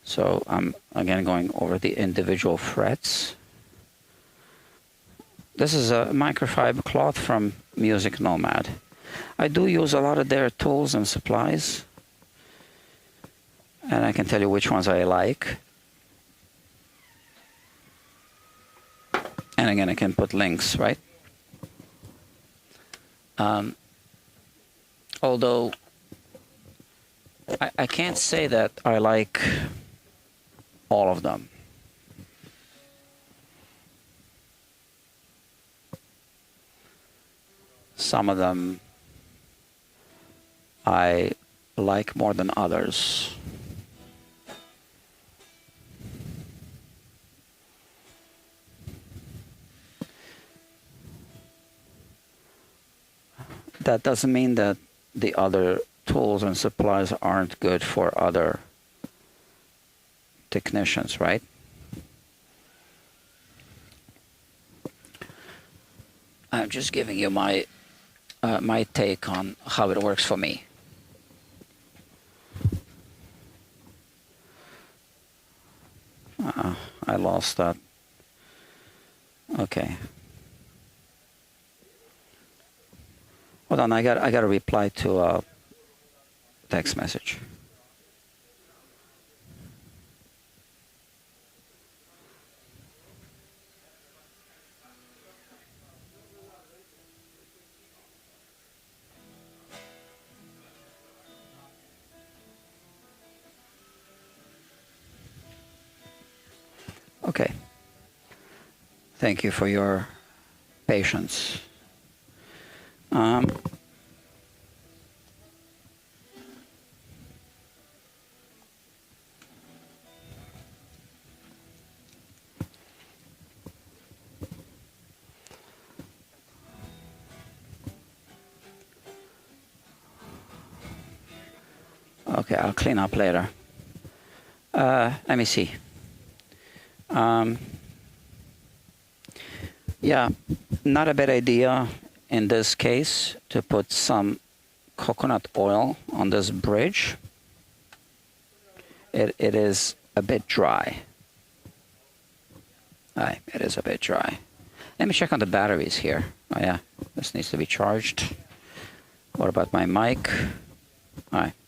So I'm again going over the individual frets. This is a microfiber cloth from Music Nomad. I do use a lot of their tools and supplies, and I can tell you which ones I like. And again, I can put links, right? Although I can't say that I like all of them. Some of them I like more than others. That doesn't mean that the other tools and supplies aren't good for other technicians, right? I'm just giving you my my take on how it works for me. I lost that. Okay. Hold on, I got to reply to a text message. Okay. Thank you for your patience. Okay, I'll clean up later. Let me see. Yeah, not a bad idea in this case to put some coconut oil on this bridge. It is a bit dry. It is a bit dry. Let me check on the batteries here. Oh yeah, this needs to be charged. What about my mic?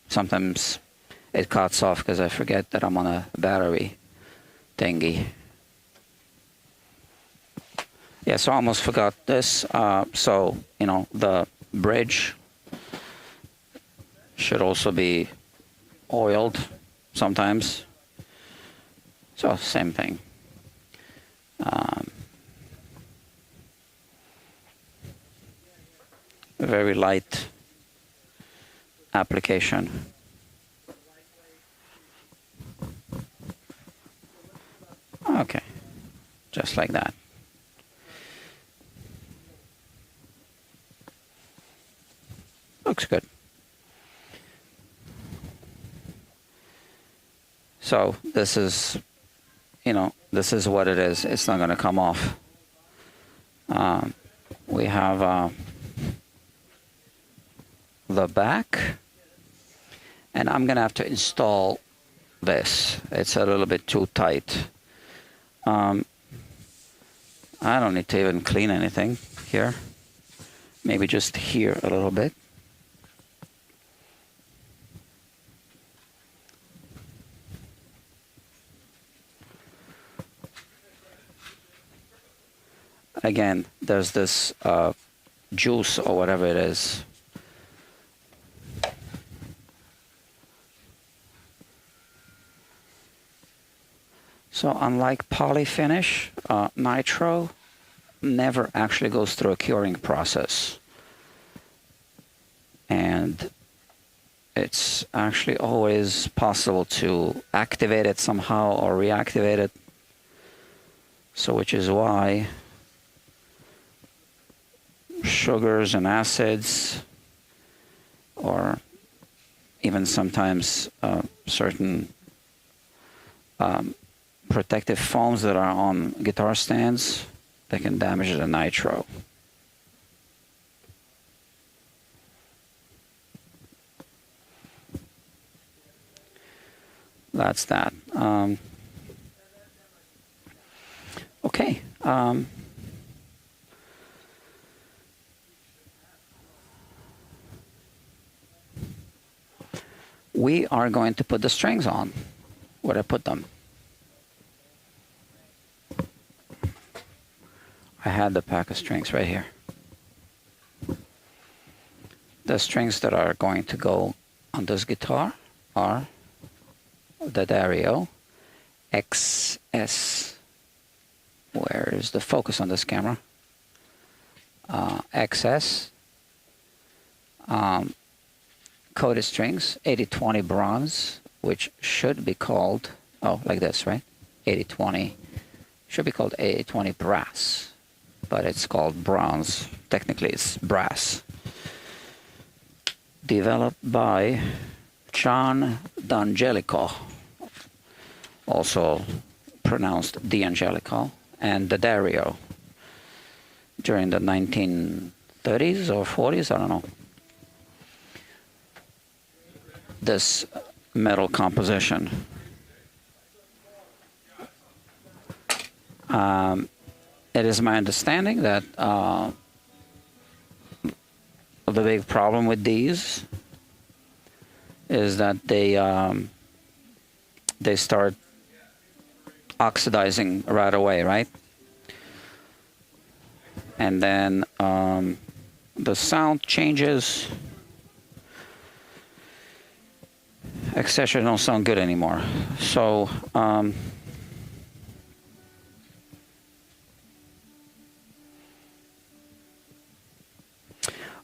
Sometimes it cuts off because I forget that I'm on a battery thingy. Yeah, so I almost forgot this. So, you know, the bridge should also be oiled sometimes. So, same thing. Very light application. Okay, just like that. Looks good. So this is, you know, this is what it is. It's not going to come off. We have the back, and I'm going to have to install this. It's a little bit too tight. I don't need to even clean anything here. Maybe just here a little bit. Again, there's this juice or whatever it is. So unlike polyfinish, nitro never actually goes through a curing process. And it's actually always possible to activate it somehow or reactivate it. So which is why sugars and acids, or even sometimes certain protective foams that are on guitar stands, they can damage the nitro. That's that. Okay. We are going to put the strings on. Where'd I put them? I had the pack of strings right here. The strings that are going to go on this guitar are the Dario XS. Where is the focus on this camera? XS. Coated strings, 80-20 bronze, which should be called, oh, like this, right? 80-20, should be called 80-20 brass, but it's called bronze. Technically, it's brass. Developed by John D'Angelico, also pronounced D'Angelico, and Dario during the 1930s or 40s, I don't know. This metal composition. It is my understanding that the big problem with these is that they start oxidizing right away, right? And then the sound changes, etc. Don't sound good anymore. So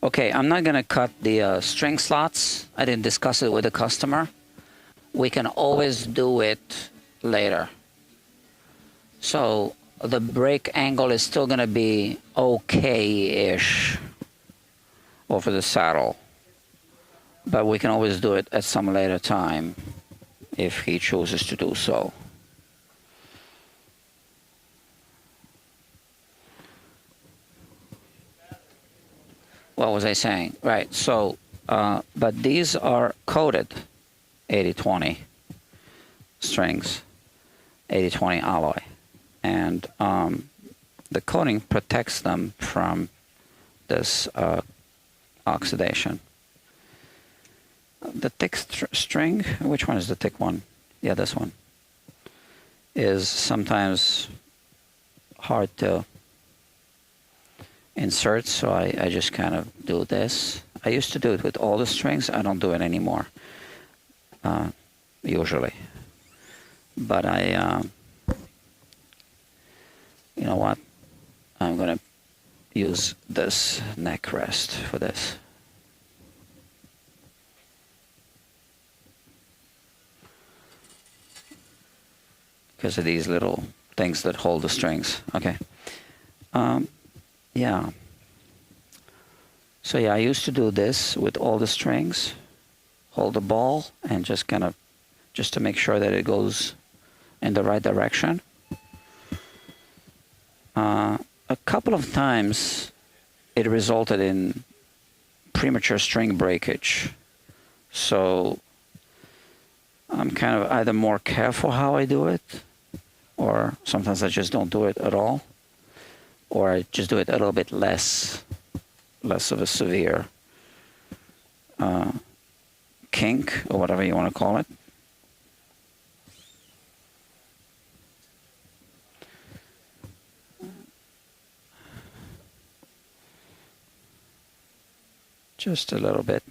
okay, I'm not going to cut the string slots. I didn't discuss it with the customer. We can always do it later. So the break angle is still going to be okay-ish over the saddle. But we can always do it at some later time if he chooses to do so. What was I saying? Right, so, but these are coated 80-20 strings, 80-20 alloy. And the coating protects them from this oxidation. The thick string, which one is the thick one? Yeah, this one, is sometimes hard to insert, so I just kind of do this. I used to do it with all the strings. I don't do it anymore, usually. But you know what? I'm going to use this neck rest for this. Because of these little things that hold the strings. Okay. Yeah. So yeah, I used to do this with all the strings, hold the ball, and just kind of, just to make sure that it goes in the right direction. A couple of times it resulted in premature string breakage. So I'm kind of either more careful how I do it, or sometimes I just don't do it at all, or I just do it a little bit less of a severe kink, or whatever you want to call it. Just a little bit.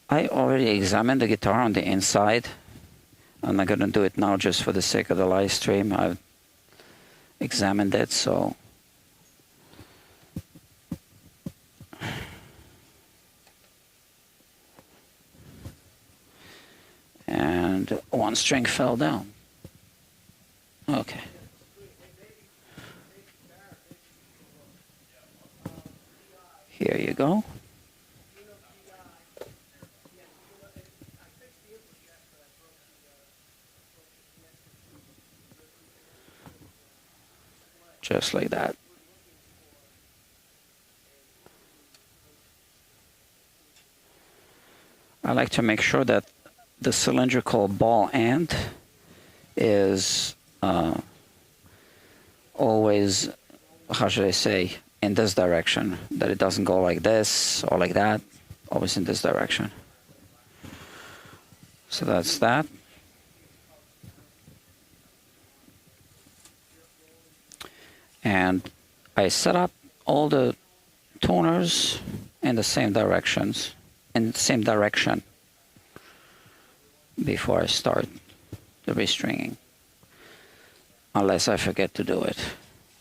I already examined the guitar on the inside. I'm not going to do it now just for the sake of the live stream. I've examined it, so and one string fell down. Okay. Here you go. Just like that. I like to make sure that the cylindrical ball end is always, how should I say, in this direction, that it doesn't go like this or like that, always in this direction. So that's that. And I set up all the tuners in the same directions, in the same direction before I start the restringing. Unless I forget to do it,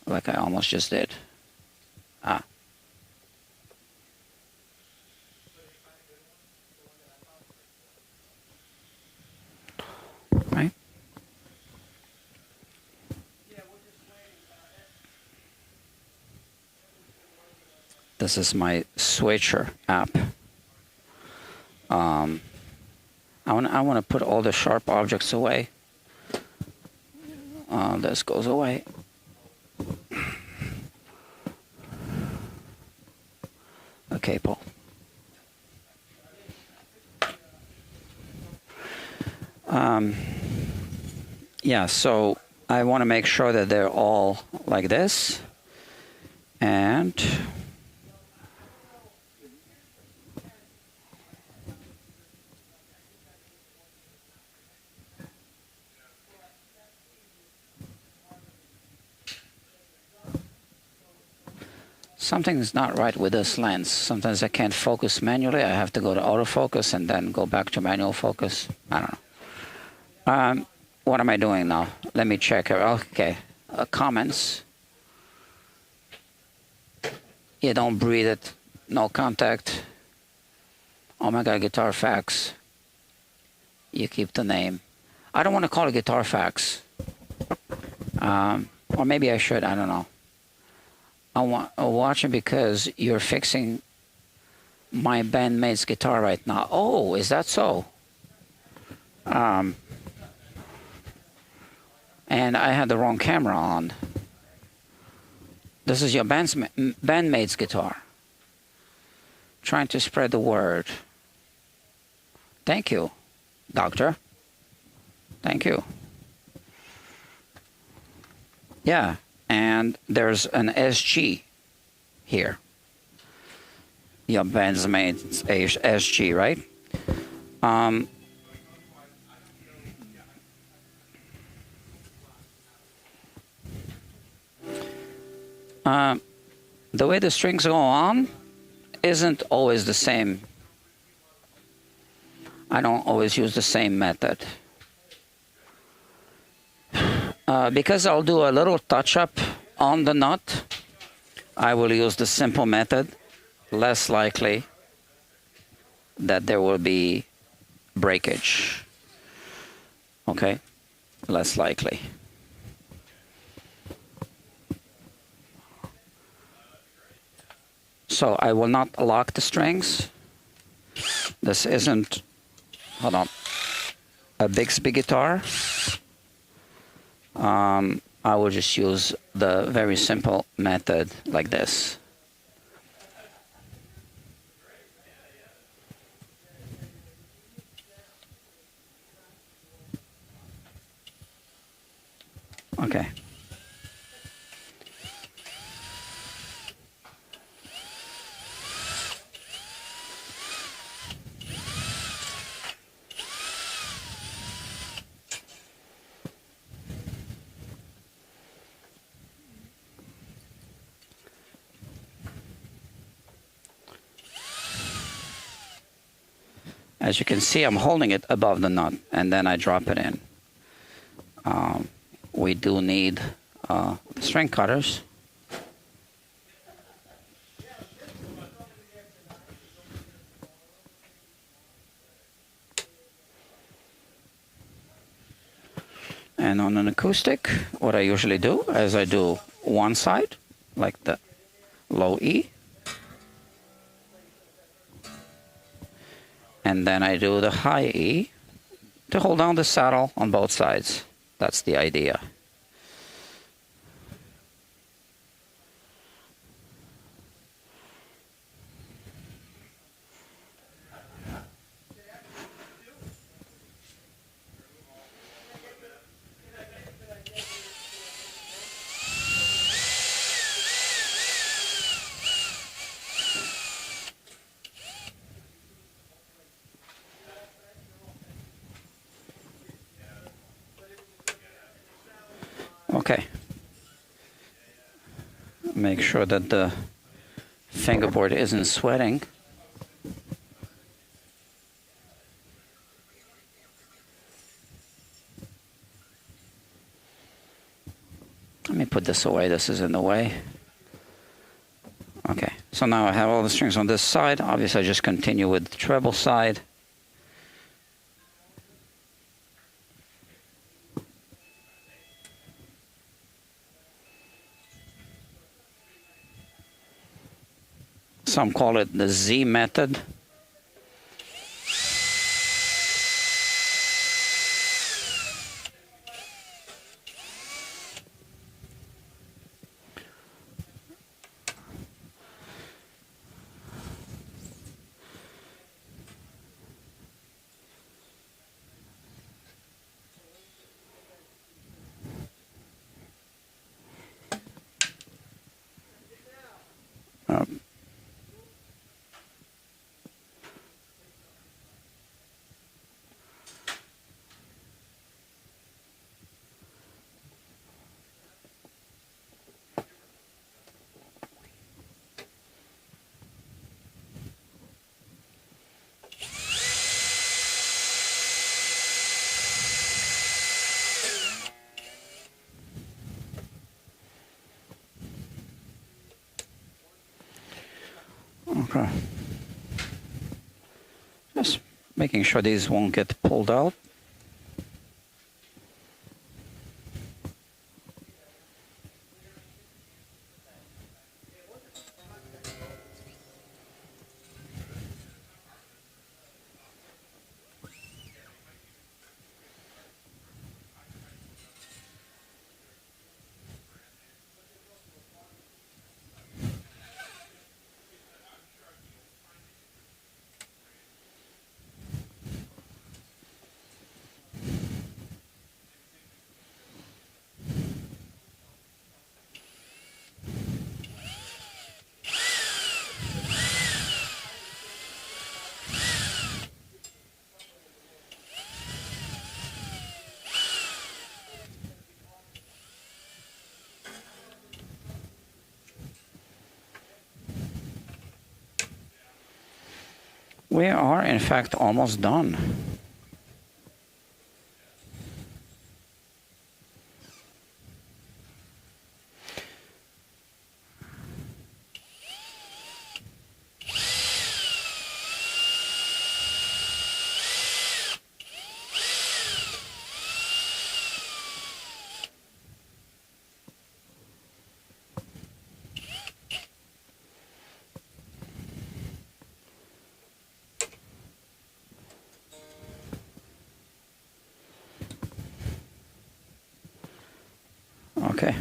like I almost just did. Right? This is my switcher app. I want to put all the sharp objects away. This goes away. Okay, Paul. Yeah, so I want to make sure that they're all like this. And something's not right with this lens. Sometimes I can't focus manually. I have to go to autofocus and then go back to manual focus. I don't know. What am I doing now? Let me check here. Okay. Comments. You don't breathe it. No contact. Oh my God, guitar facts. You keep the name. I don't want to call it guitar facts. Or maybe I should. I don't know. I'll watch it because you're fixing my bandmate's guitar right now. Oh, is that so? And I had the wrong camera on. This is your bandmate's guitar. Trying to spread the word. Thank you, doctor. Thank you. Yeah, and there's an SG here. Your bandmate's SG, right? The way the strings go on isn't always the same. I don't always use the same method. Because I'll do a little touch-up on the nut, I will use the simple method. Less likely that there will be breakage. Okay? Less likely. So I will not lock the strings. This isn't, hold on, a Bixby guitar. I will just use the very simple method like this. Okay. As you can see, I'm holding it above the nut, and then I drop it in. We do need string cutters. And on an acoustic, what I usually do is I do one side, like the low E, and then I do the high E to hold down the saddle on both sides. That's the idea. Okay. Make sure that the fingerboard isn't sweating. Let me put this away. This is in the way. Okay. So now I have all the strings on this side. Obviously, I just continue with the treble side. Some call it the Z method. Okay. Just making sure these won't get pulled out. We are, in fact, almost done. Okay.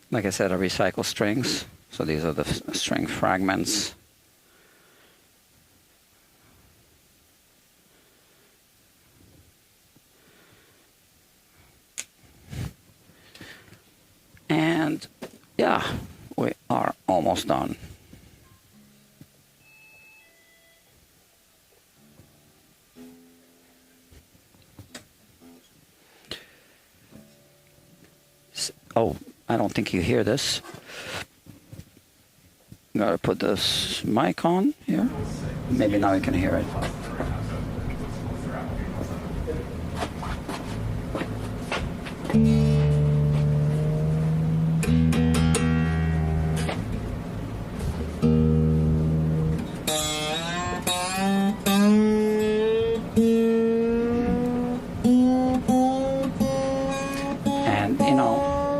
Like I said, I recycle strings. So these are the string fragments. And yeah, we are almost done. Oh, I don't think you hear this. Gotta put this mic on here. Maybe now you can hear it.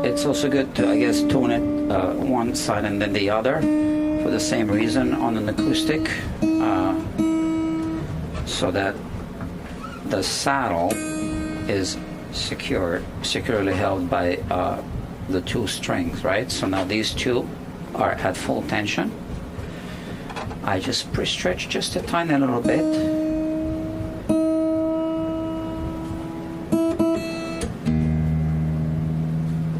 It's also good to, I guess, tune it one side and then the other for the same reason on an acoustic, so that the saddle is securely held by the two strings, right? So now these two are at full tension. I just pre-stretch just a tiny little bit.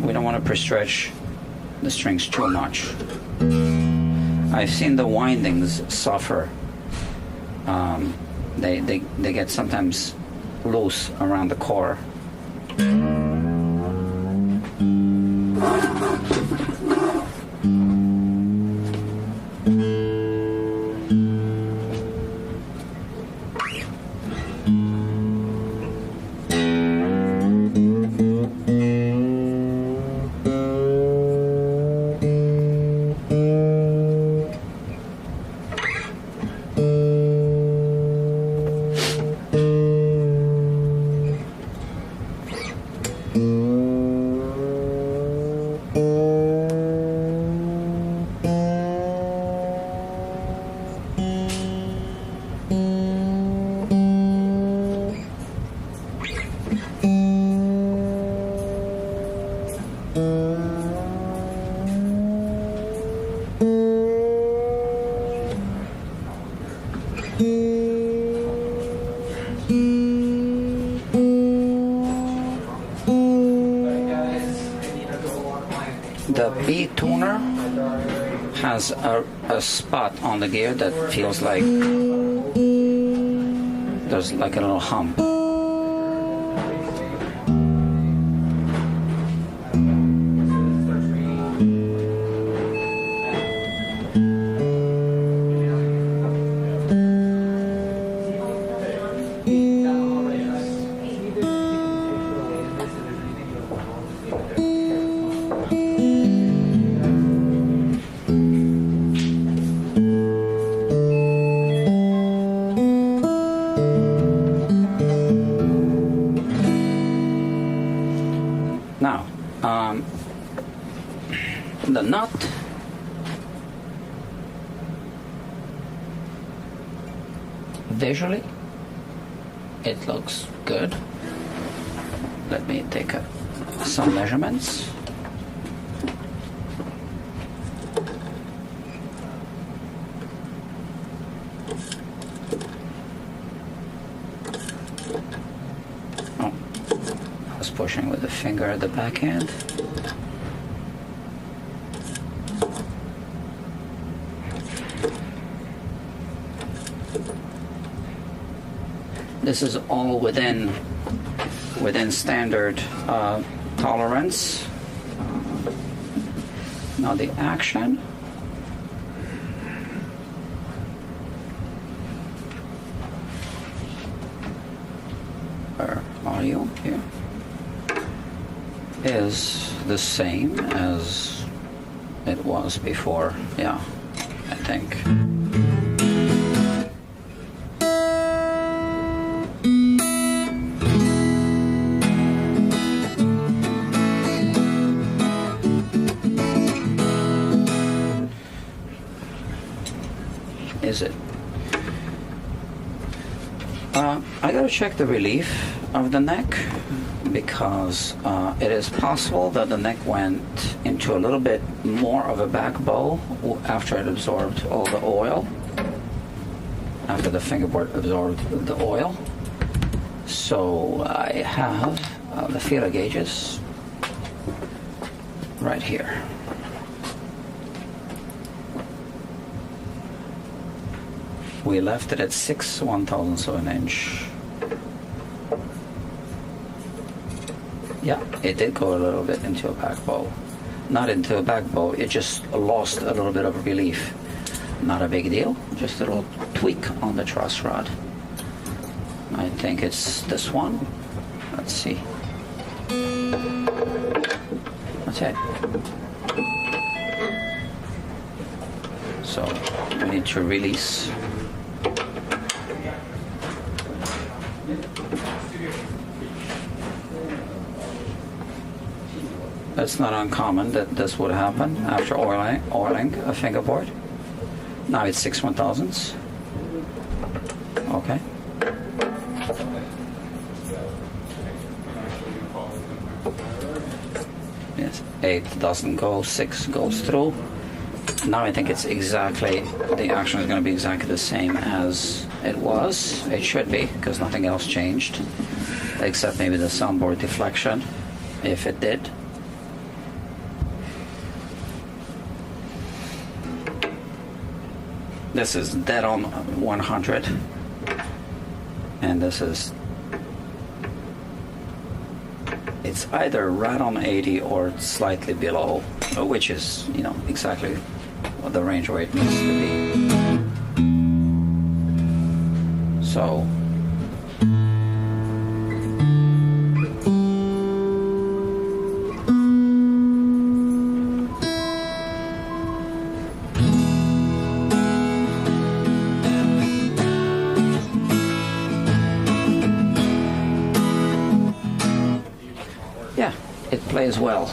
We don't want to pre-stretch the strings too much. I've seen the windings suffer. They get sometimes loose around the core. The B tuner has a spot on the gear that feels like there's like a little hump. the nut. Visually, it looks good. Let me take some measurements. Oh, I was pushing with the finger at the back end. This is all within standard tolerance. Now the action. Or audio here is the same as it was before. Yeah, I think. Is it? I gotta check the relief of the neck, because it is possible that the neck went into a little bit more of a back bow after it absorbed all the oil, after the fingerboard absorbed the oil. So I have the feeler gauges right here. We left it at 6 1/1000ths of an inch. Yeah, it did go a little bit into a back bow. Not into a back bow, it just lost a little bit of relief. Not a big deal, just a little tweak on the truss rod. I think it's this one. Let's see. That's it. So we need to release. It's not uncommon that this would happen after oiling a fingerboard. Now it's 6 1/1000ths. Okay. Yes, 8 doesn't go, 6 goes through. Now I think it's exactly, the action is going to be exactly the same as it was. It should be, because nothing else changed, except maybe the soundboard deflection, if it did. This is dead on 100, and this is, it's either right on 80 or slightly below, which is, you know, exactly what the range where it needs to be. So yeah, it plays well.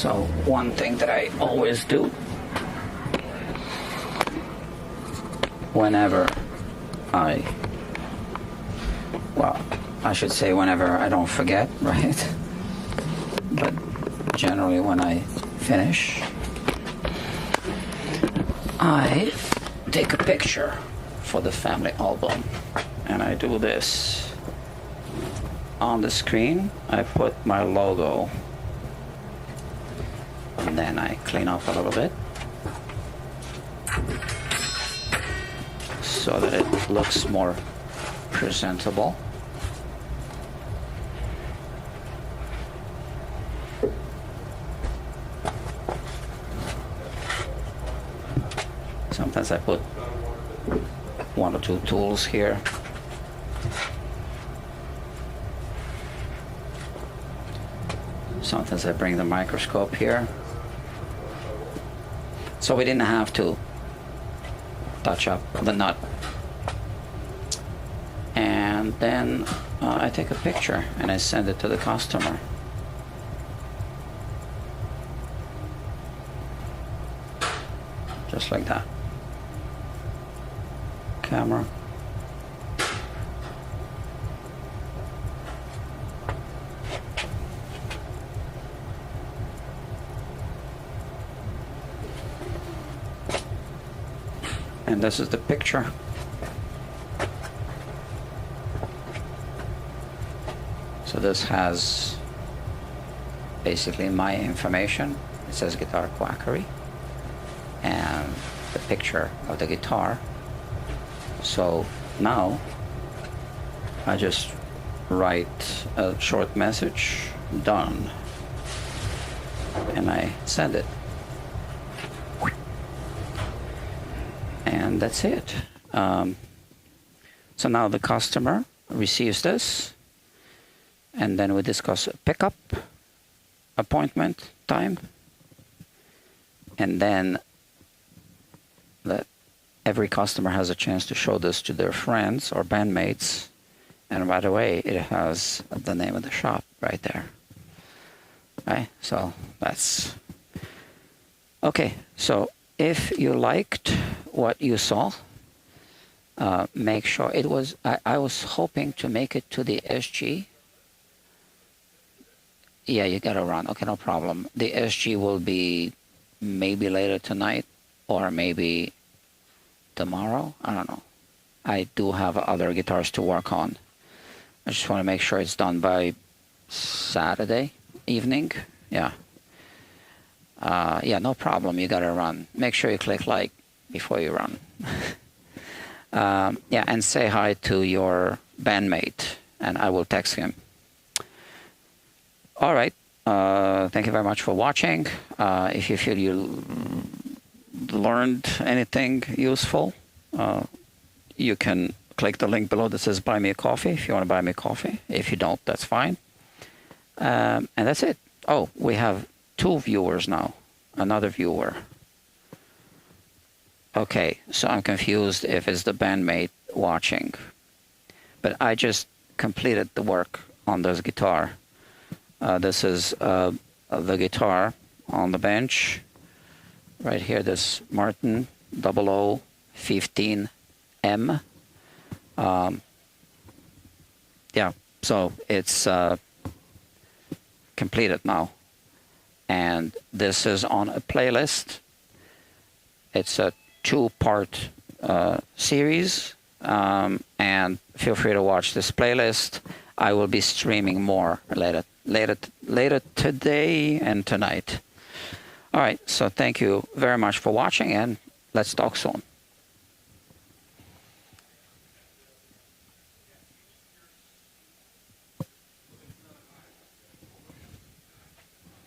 So one thing that I always do whenever I should say whenever I don't forget, right? But generally when I finish, I take a picture for the family album, and I do this. On the screen, I put my logo, and then I clean up a little bit so that it looks more presentable. Sometimes I put one or two tools here. Sometimes I bring the microscope here. So we didn't have to touch up the nut. And then I take a picture and I send it to the customer. Just like that. Camera. And this is the picture. So this has basically my information. It says Guitar Quackery and the picture of the guitar. So now I just write a short message, done, and I send it. And that's it. So now the customer receives this, and then we discuss a pickup appointment time, and then every customer has a chance to show this to their friends or bandmates, and right away it has the name of the shop right there. Right? So that's okay. So if you liked what you saw, make sure it was, I was hoping to make it to the SG. Yeah, you gotta run. Okay, no problem. The SG will be maybe later tonight or maybe tomorrow. I don't know. I do have other guitars to work on. I just want to make sure it's done by Saturday evening. Yeah. Yeah, no problem. You gotta run. Make sure you click like before you run. Yeah, and say hi to your bandmate, and I will text him. All right. Thank you very much for watching. If you feel you learned anything useful, you can click the link below that says buy me a coffee if you want to buy me a coffee. If you don't, that's fine. And that's it. Oh, we have 2 viewers now. Another viewer. Okay, so I'm confused if it's the bandmate watching. But I just completed the work on this guitar. This is the guitar on the bench. Right here, this Martin 0015M. Yeah, so it's completed now. And this is on a playlist. It's a 2-part series. And feel free to watch this playlist. I will be streaming more later today and tonight. All right, so thank you very much for watching, and let's talk soon.